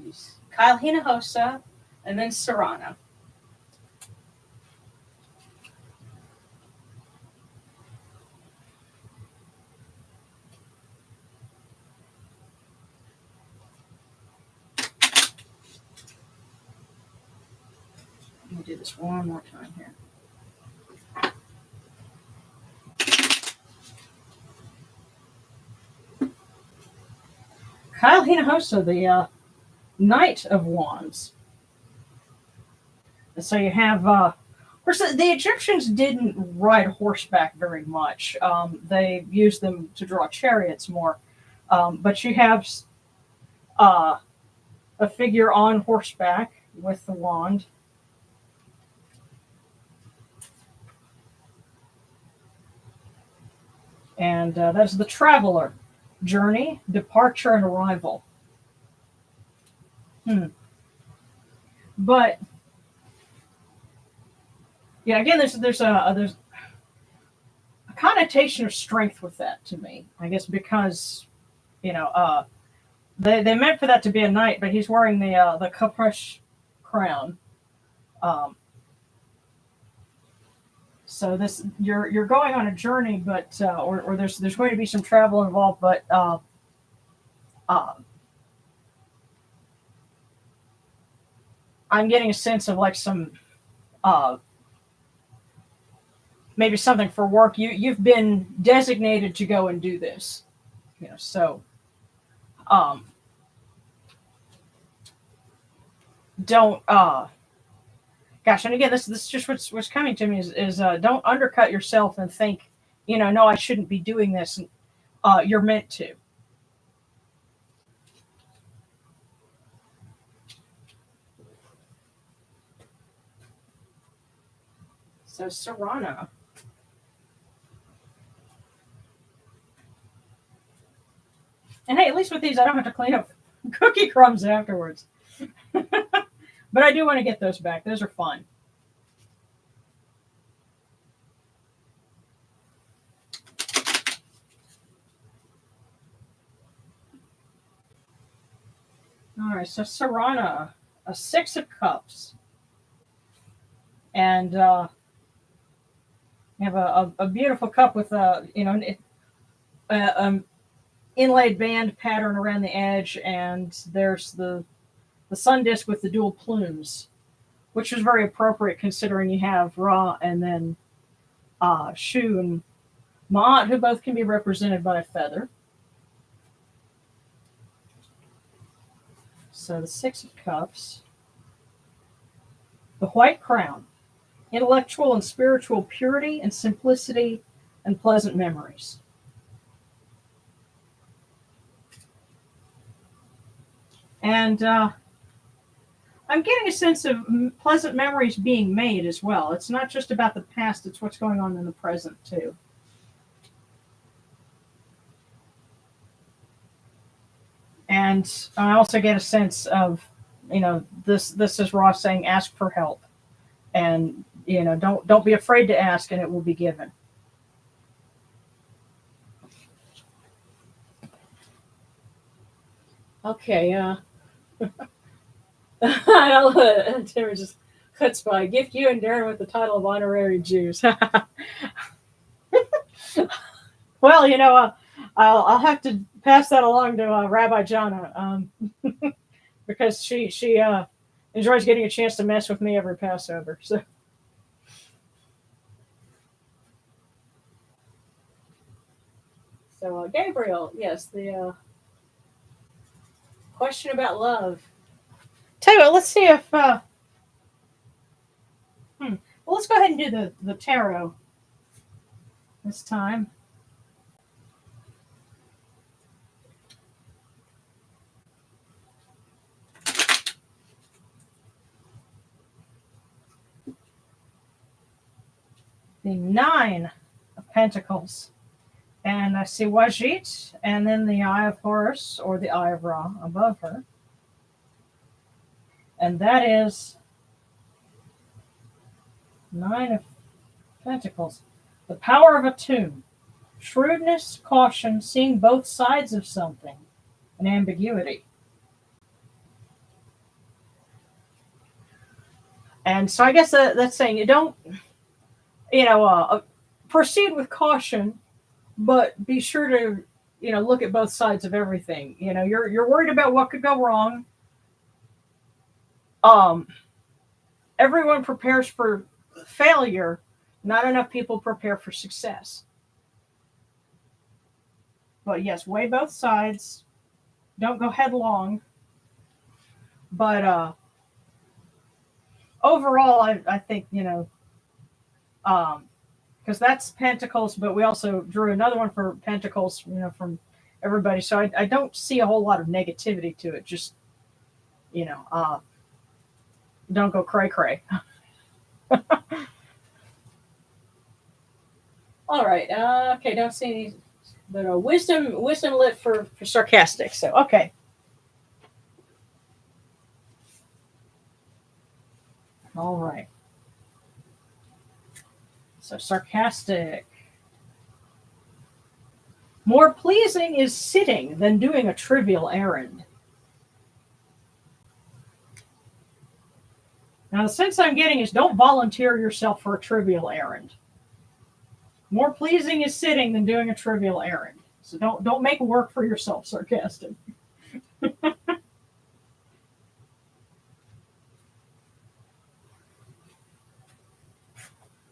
Kyle Hinojosa, and then Serrano. Let me do this one more time here. Kyle Hinojosa, the Knight of Wands. So you have, of course, the Egyptians didn't ride horseback very much. They used them to draw chariots more. But you have a figure on horseback with the wand. And that's the Traveler. Journey, departure, and arrival. But yeah, again, there's a connotation of strength with that to me. I guess because they meant for that to be a knight, but he's wearing the Kapresh crown. So this you're going on a journey, but or there's going to be some travel involved, but I'm getting a sense of like some maybe something for work. You've been designated to go and do this, so don't gosh, and again, this is just what's coming to me is don't undercut yourself and think, no, I shouldn't be doing this. You're meant to. So Serrano. And hey, at least with these, I don't have to clean up cookie crumbs afterwards. But I do want to get those back. Those are fun. All right, so Sarana, a 6 of Cups, and you have a beautiful cup with a inlaid band pattern around the edge, and there's the sun disk with the dual plumes, which is very appropriate considering you have Ra and then Shu and Ma'at, who both can be represented by a feather. So the 6 of Cups. The White Crown, intellectual and spiritual purity and simplicity and pleasant memories. And I'm getting a sense of pleasant memories being made as well. It's not just about the past, it's what's going on in the present too. And I also get a sense of, this is Ross saying ask for help. And, don't be afraid to ask and it will be given. Okay, I don't Tim just chutzpah. Gift you and Darren with the title of honorary Jews. Well, I'll have to pass that along to Rabbi Jana, because she enjoys getting a chance to mess with me every Passover. So Gabriel, yes, the question about love. Tell you what, let's see if well, let's go ahead and do the tarot this time. The 9 of Pentacles. And I see Wajit, and then the Eye of Horus, or the Eye of Ra, above her. And that is 9 of Pentacles. The power of attune. Shrewdness, caution, seeing both sides of something, and ambiguity. And so I guess that's saying you don't, proceed with caution, but be sure to, look at both sides of everything. You're worried about what could go wrong. Everyone prepares for failure. Not enough people prepare for success. But yes, weigh both sides. Don't go headlong. But overall, I think, because that's Pentacles, but we also drew another one for Pentacles, from everybody. So I don't see a whole lot of negativity to it. Just, don't go cray cray. All right. Okay. Don't see any, but wisdom lit for sarcastic. So okay. All right. So sarcastic. More pleasing is sitting than doing a trivial errand. Now, the sense I'm getting is don't volunteer yourself for a trivial errand. More pleasing is sitting than doing a trivial errand. So don't make work for yourself, sarcastic.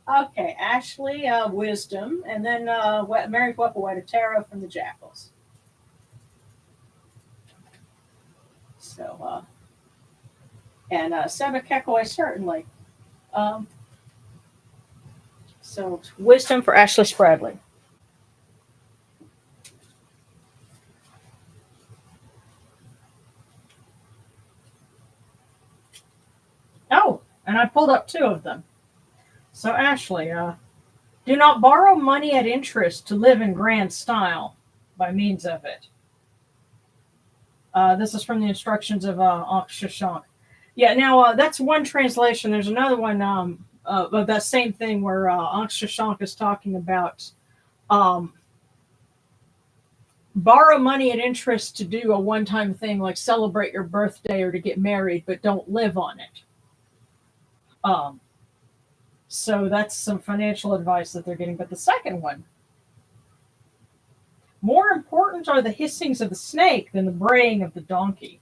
Okay, Ashley, wisdom, and then Mary White, a tarot from the Jackals. So, and Seba Kekoi, certainly. So, wisdom for Ashley Spradley. Oh, and I pulled up 2 of them. So, Ashley, do not borrow money at interest to live in grand style by means of it. This is from the instructions of Ankh Shashank. Yeah, now that's one translation. There's another one of that same thing where Ankh Shashank is talking about borrow money at interest to do a one-time thing like celebrate your birthday or to get married, but don't live on it. Um, so that's some financial advice that they're getting. But the second one, more important are the hissings of the snake than the braying of the donkey.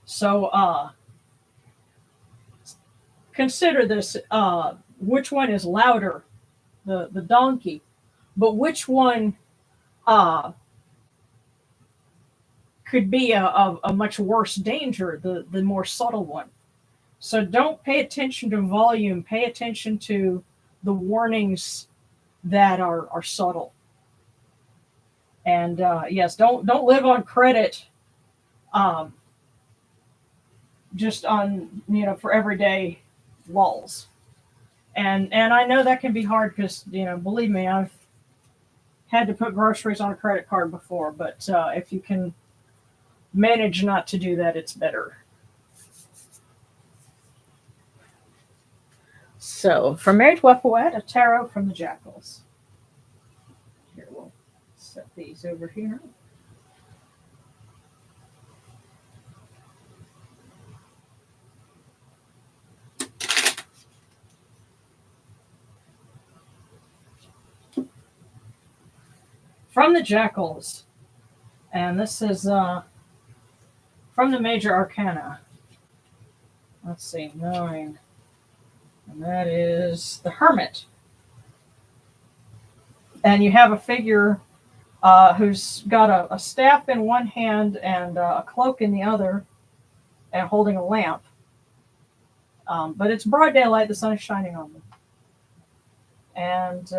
So consider this: which one is louder, the donkey, but which one uh, could be a much worse danger, the more subtle one. So don't pay attention to volume. Pay attention to the warnings that are subtle. And yes, don't live on credit, um, just on for everyday lulls. And I know that can be hard because believe me, I've had to put groceries on a credit card before. But if you can manage not to do that, it's better. So, from Married Wepawet, a tarot from the Jackals. Here, we'll set these over here. From the Jackals, and this is from the Major Arcana. Let's see, 9. And that is the Hermit. And you have a figure who's got a staff in one hand and a cloak in the other, and holding a lamp. But it's broad daylight, the sun is shining on them. And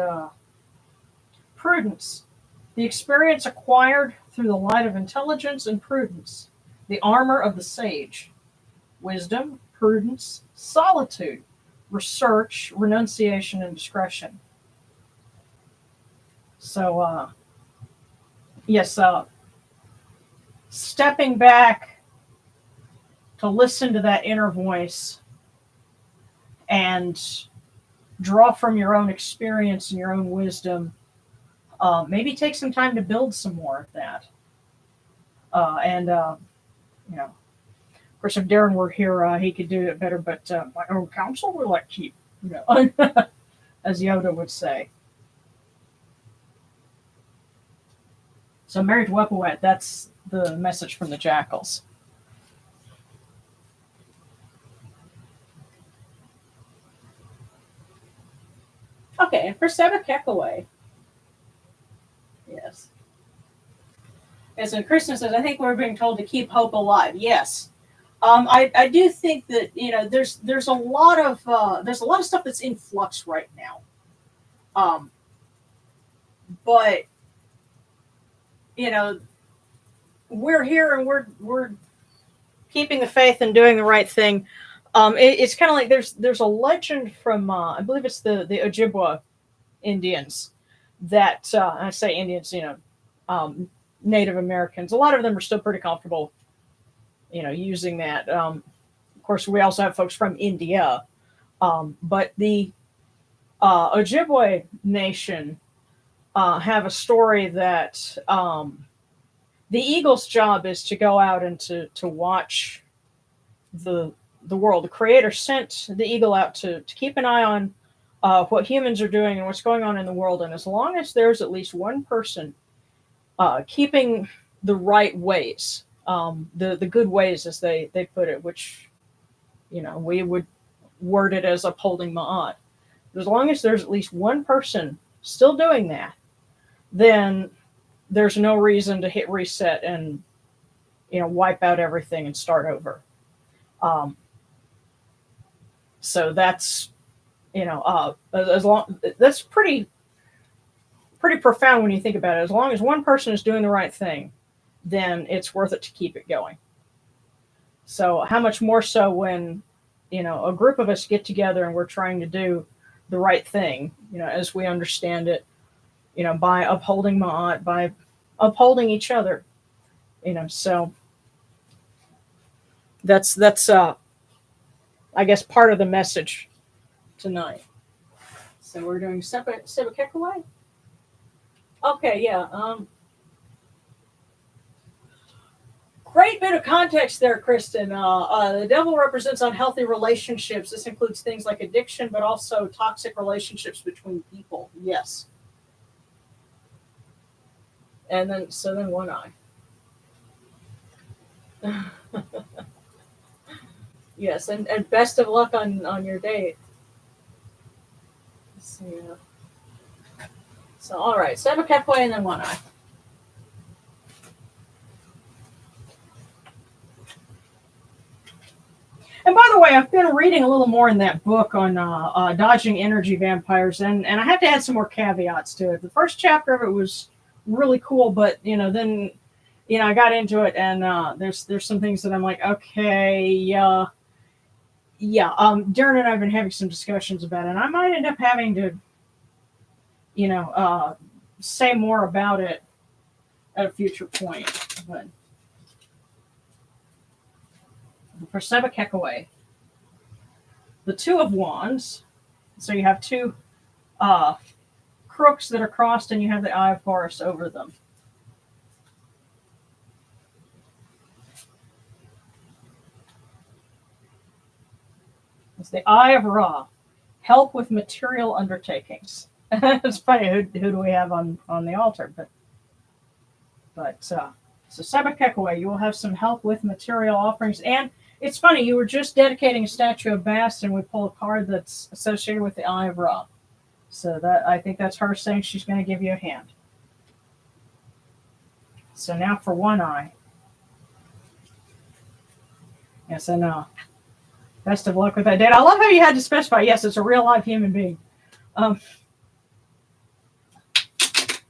prudence, the experience acquired through the light of intelligence and prudence, the armor of the sage, wisdom, prudence, solitude, research, renunciation, and discretion. So, yes, stepping back to listen to that inner voice and draw from your own experience and your own wisdom. Maybe take some time to build some more of that. Of course, if Darren were here, he could do it better, but my own counsel will like keep, as Yoda would say. So, Married Wepawet, that's the message from the Jackals. Okay, and for Sebekekaway. Yes. As Kristen says, I think we're being told to keep hope alive. Yes. I do think that there's a lot of stuff that's in flux right now. But we're here and we're keeping the faith and doing the right thing. It's kind of like there's a legend from I believe it's the Ojibwa Indians that I say Indians, Native Americans. A lot of them are still pretty comfortable, using that. Of course, we also have folks from India, but the Ojibwe Nation have a story that the eagle's job is to go out and to watch the world. The Creator sent the eagle out to keep an eye on what humans are doing and what's going on in the world. And as long as there's at least one person keeping the right ways, the good ways, as they put it, which we would word it as upholding Ma'at. As long as there's at least one person still doing that, then there's no reason to hit reset and wipe out everything and start over. So that's as long that's pretty profound when you think about it. As long as one person is doing the right thing, then it's worth it to keep it going. So how much more so when a group of us get together and we're trying to do the right thing, as we understand it, by upholding Ma'at, by upholding each other, so that's I guess part of the message tonight. So we're doing Sebekekaway. Okay, yeah. Great bit of context there, Kristen. The devil represents unhealthy relationships. This includes things like addiction, but also toxic relationships between people. Yes. And then, so then one eye. Yes, and best of luck on your date. Let's see. So, all right, Sebekekwe and then one eye. And by the way, I've been reading a little more in that book on dodging energy vampires, and I have to add some more caveats to it. The first chapter of it was really cool, but then I got into it, and there's some things that I'm like, okay, yeah. Darren and I have been having some discussions about it, and I might end up having to, say more about it at a future point. But for Sebekekwe, the Two of Wands. So you have two crooks that are crossed, and you have the Eye of Horus over them. It's the Eye of Ra. Help with material undertakings. It's funny, who do we have on the altar? So Sebekekwe, you will have some help with material offerings. And it's funny, you were just dedicating a statue of Bast, and we pull a card that's associated with the Eye of Ra. So that, I think that's her saying she's going to give you a hand. So now for one eye. Yes, and best of luck with that date. I love how you had to specify, yes, it's a real live human being.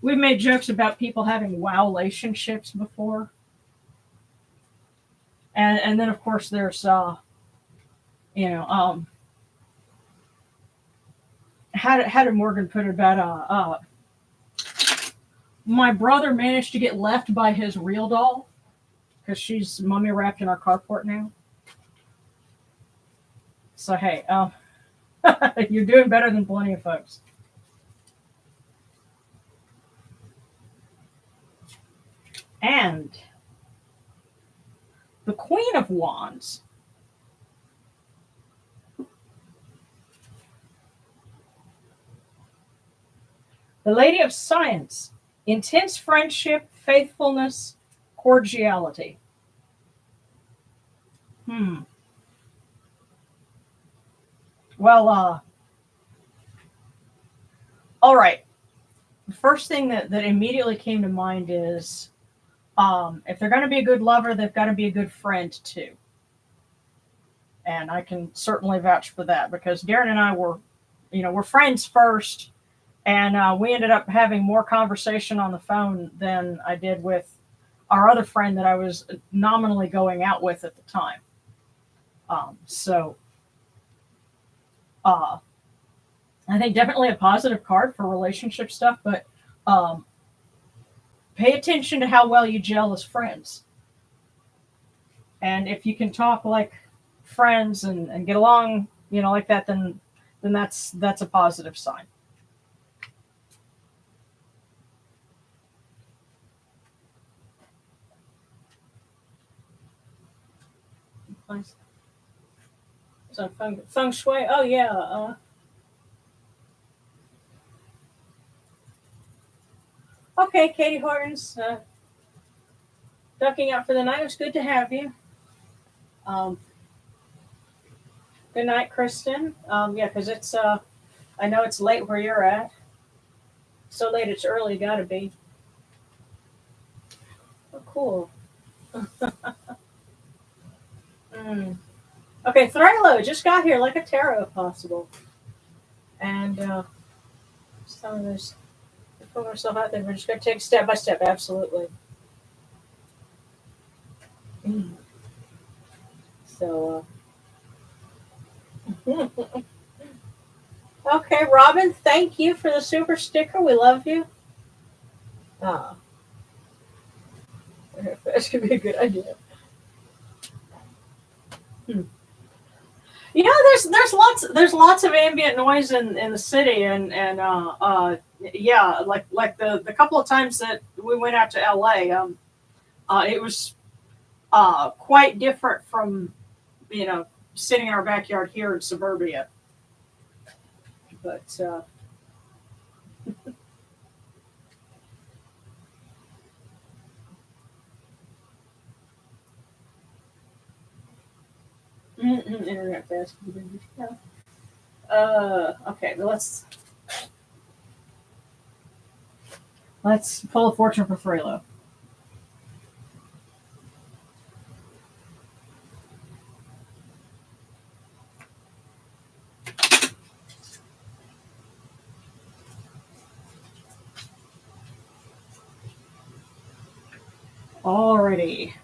We've made jokes about people having wow-relationships before. And then, of course, there's, how did Morgan put it about, my brother managed to get left by his real doll because she's mummy wrapped in our carport now. So, hey, you're doing better than plenty of folks. And the Queen of Wands. The Lady of Science. Intense friendship, faithfulness, cordiality. Well, all right. The first thing that immediately came to mind is if they're going to be a good lover, they've got to be a good friend too. And I can certainly vouch for that because Darren and I we're friends first, and we ended up having more conversation on the phone than I did with our other friend that I was nominally going out with at the time. I think definitely a positive card for relationship stuff, but pay attention to how well you gel as friends. And if you can talk like friends and get along, like that, then that's a positive sign. So feng shui. Oh yeah. Okay, Katie Hortons, ducking out for the night. It was good to have you. Good night, Kristen. Yeah, because it's I know it's late where you're at. So late it's early, gotta be. Oh, cool. Okay, Thrilo just got here like a tarot if possible. And some of this, put myself out there. We're just going to take step by step, absolutely. So, okay, Robin, thank you for the super sticker. We love you. That could be a good idea. Yeah, there's lots of ambient noise in the city, and yeah, like the couple of times that we went out to LA, it was quite different from sitting in our backyard here in suburbia. But internet fast. Yeah. Okay, well, let's pull a fortune for Frelo. Alrighty.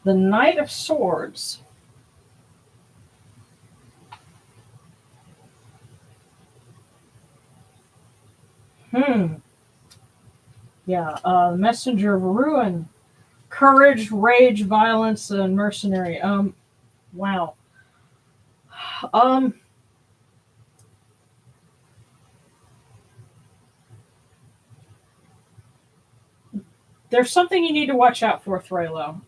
The Knight of Swords. Hmm. Yeah. Messenger of Ruin. Courage, rage, violence, and mercenary. Wow. Um. There's something you need to watch out for, Thralo.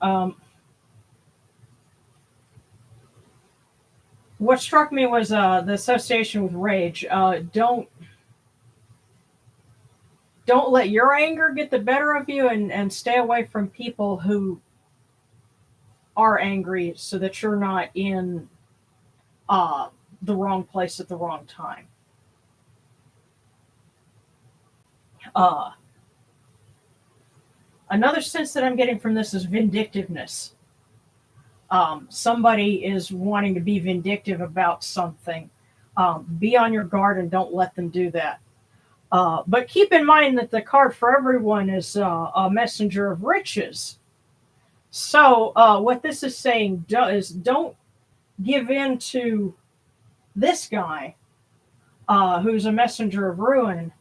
What struck me was the association with rage. Don't let your anger get the better of you, and stay away from people who are angry, so that you're not in uh, the wrong place at the wrong time. Uh, Another sense that I'm getting from this is vindictiveness. Somebody is wanting to be vindictive about something. Be on your guard and don't let them do that. But keep in mind that the card for everyone is a messenger of riches. So what this is saying is don't give in to this guy who's a messenger of ruin.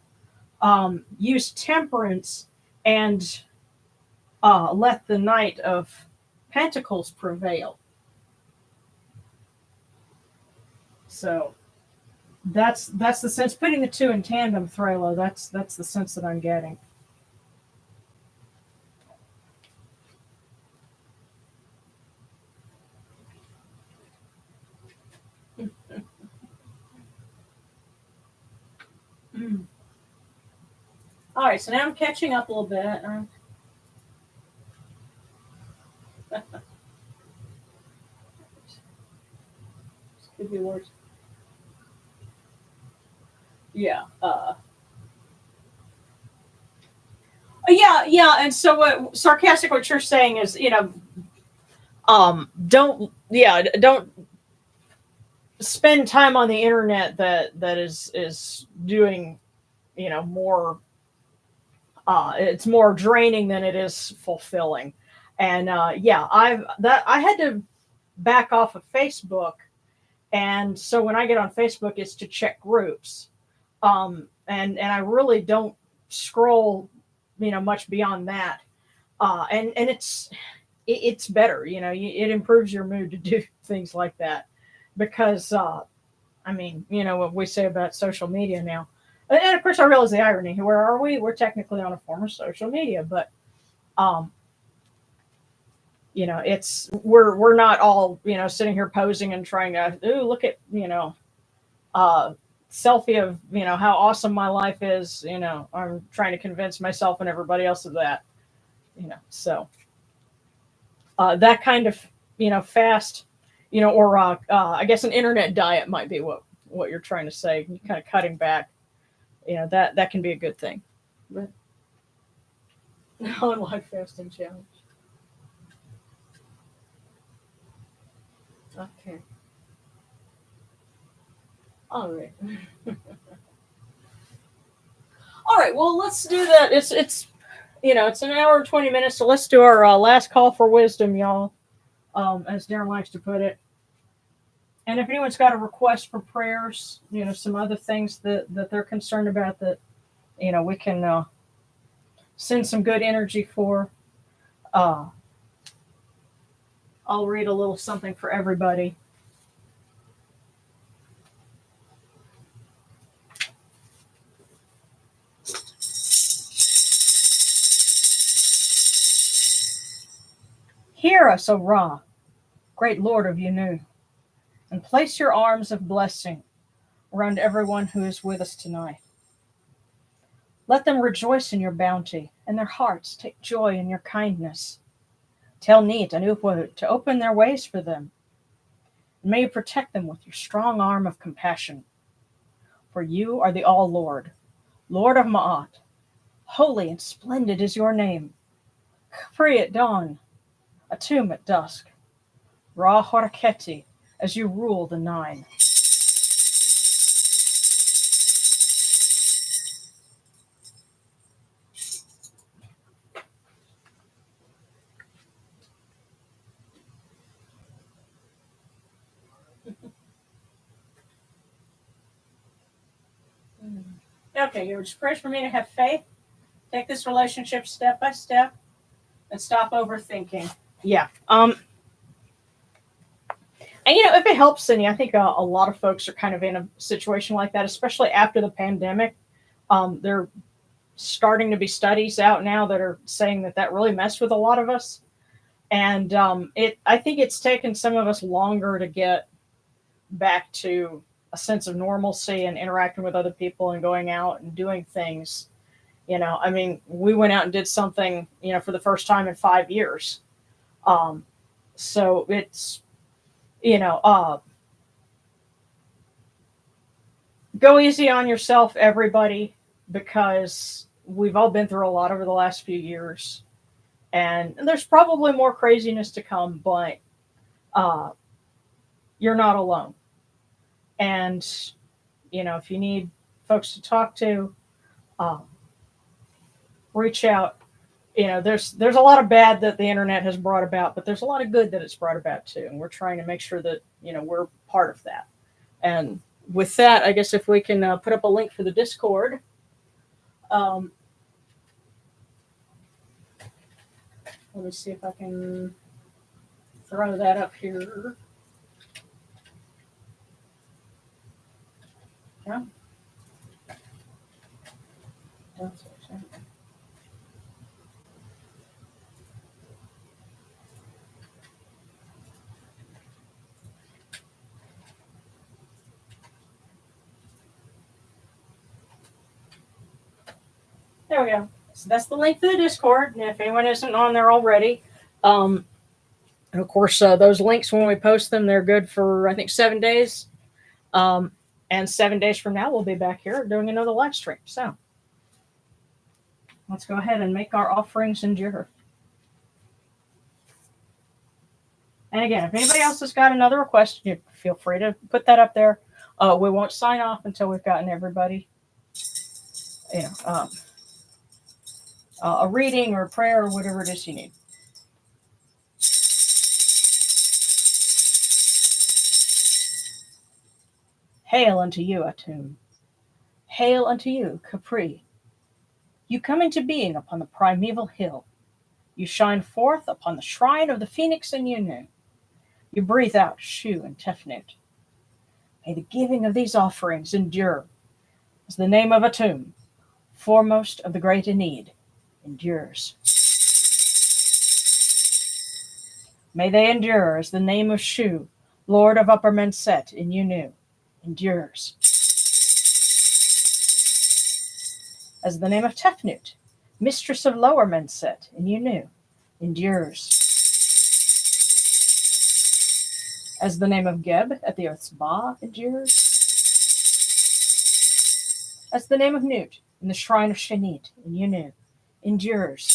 Use temperance and let the Knight of Pentacles prevail. So that's the sense. Putting the two in tandem, Thralo. That's the sense that I'm getting. Mm. All right, so now I'm catching up a little bit. Could be worse. Yeah. Yeah. And so, what sarcastic? What you're saying is, don't spend time on the internet that is doing, more. It's more draining than it is fulfilling. And yeah, I had to back off of Facebook, and so when I get on Facebook, it's to check groups. And I really don't scroll, much beyond that. And it's better, it improves your mood to do things like that, because I mean, what we say about social media now. And of course, I realize the irony. Where are we? We're technically on a form of social media, but um, it's we're not all sitting here posing and trying to look at uh, selfie of how awesome my life is. I'm trying to convince myself and everybody else of that. So that kind of fast, or I guess an internet diet might be what you're trying to say. Kind of cutting back. That can be a good thing. But online fasting challenge. Okay. All right. All right. Well, let's do that. It's an hour and 20 minutes, so let's do our last call for wisdom, y'all. As Darren likes to put it. And if anyone's got a request for prayers, some other things that they're concerned about that we can send some good energy for. Uh, I'll read a little something for everybody. Hear us, O Ra, great Lord of Yunu, and place your arms of blessing around everyone who is with us tonight. Let them rejoice in your bounty, and their hearts take joy in your kindness. Tell Neat and Upwahut to open their ways for them. And may you protect them with your strong arm of compassion. For you are the All-Lord, Lord of Ma'at. Holy and splendid is your name. Capri at dawn, Atum at dusk. Ra Horaketi, as you rule the nine. Okay, you just pray for me to have faith, take this relationship step by step, and stop overthinking. Yeah. And if it helps any, I think a lot of folks are kind of in a situation like that, especially after the pandemic. There starting to be studies out now that are saying that really messed with a lot of us. And I think it's taken some of us longer to get back to a sense of normalcy and interacting with other people and going out and doing things. I mean, we went out and did something, for the first time in 5 years. So it's, go easy on yourself, everybody, because we've all been through a lot over the last few years. And there's probably more craziness to come, but you're not alone. And, if you need folks to talk to, reach out. There's a lot of bad that the internet has brought about, but there's a lot of good that it's brought about too. And we're trying to make sure that, we're part of that. And with that, I guess if we can put up a link for the Discord. Let me see if I can throw that up here. Yeah. There we go. So that's the link to the Discord. And if anyone isn't on there already, and of course, those links, when we post them, they're good for, I think, 7 days. And 7 days from now, we'll be back here doing another live stream. So let's go ahead and make our offerings endure. And again, if anybody else has got another request, you feel free to put that up there. We won't sign off until we've gotten everybody, a reading or a prayer or whatever it is you need. Hail unto you, Atum. Hail unto you, Capri. You come into being upon the primeval hill. You shine forth upon the shrine of the Phoenix and Yunu. You breathe out Shu and Tefnut. May the giving of these offerings endure as the name of Atum, foremost of the great in need, endures. May they endure as the name of Shu, Lord of Upper Menset in Yunu, endures. As the name of Tefnut, Mistress of Lower Menset in Yunu, endures. As the name of Geb at the Earth's Ba endures. As the name of Nut in the Shrine of Shenit in Yunu, endures.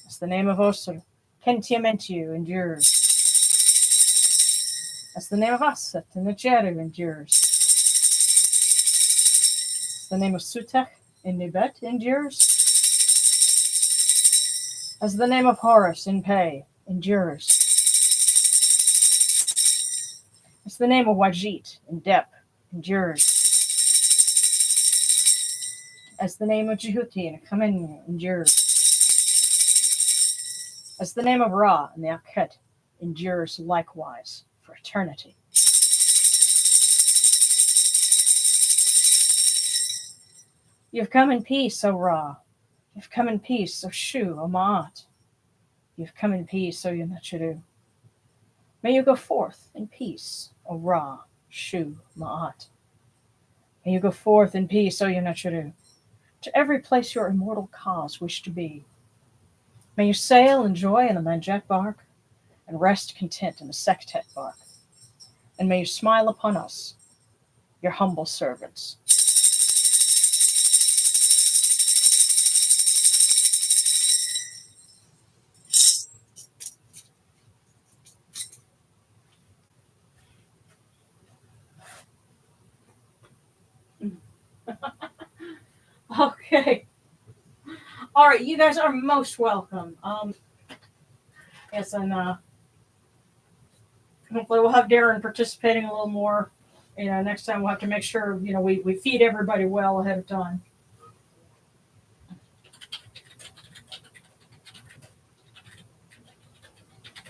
As the name of Osir, Kentiamentu endures. As the name of Aset in the Jeru endures. As the name of Sutek in Nibet endures. As the name of Horus in Pei endures. As the name of Wajit in Dep endures. As the name of Jehuti in Kamenu endures. As the name of Ra in the Akhet endures likewise for eternity. You have come in peace, O Ra, You've come in peace, O Shu, O Ma'at. You've come in peace, O Yunachuru. May you go forth in peace, O Ra, Shu, Ma'at. May you go forth in peace, O Yunachuru, to every place your immortal cause wish to be. May you sail in joy in the Manjet bark, and rest content in the Sektet bark. And may you smile upon us, your humble servants. Okay. All right, you guys are most welcome. Yes, and hopefully we'll have Darren participating a little more. Next time we'll have to make sure, we feed everybody well ahead of time.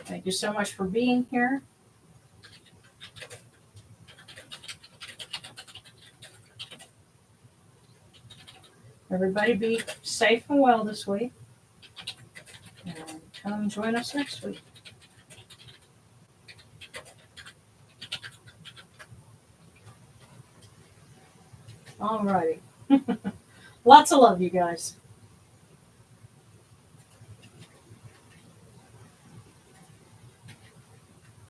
Thank you so much for being here. Everybody be safe and well this week. And come join us next week. All righty. Lots of love, you guys.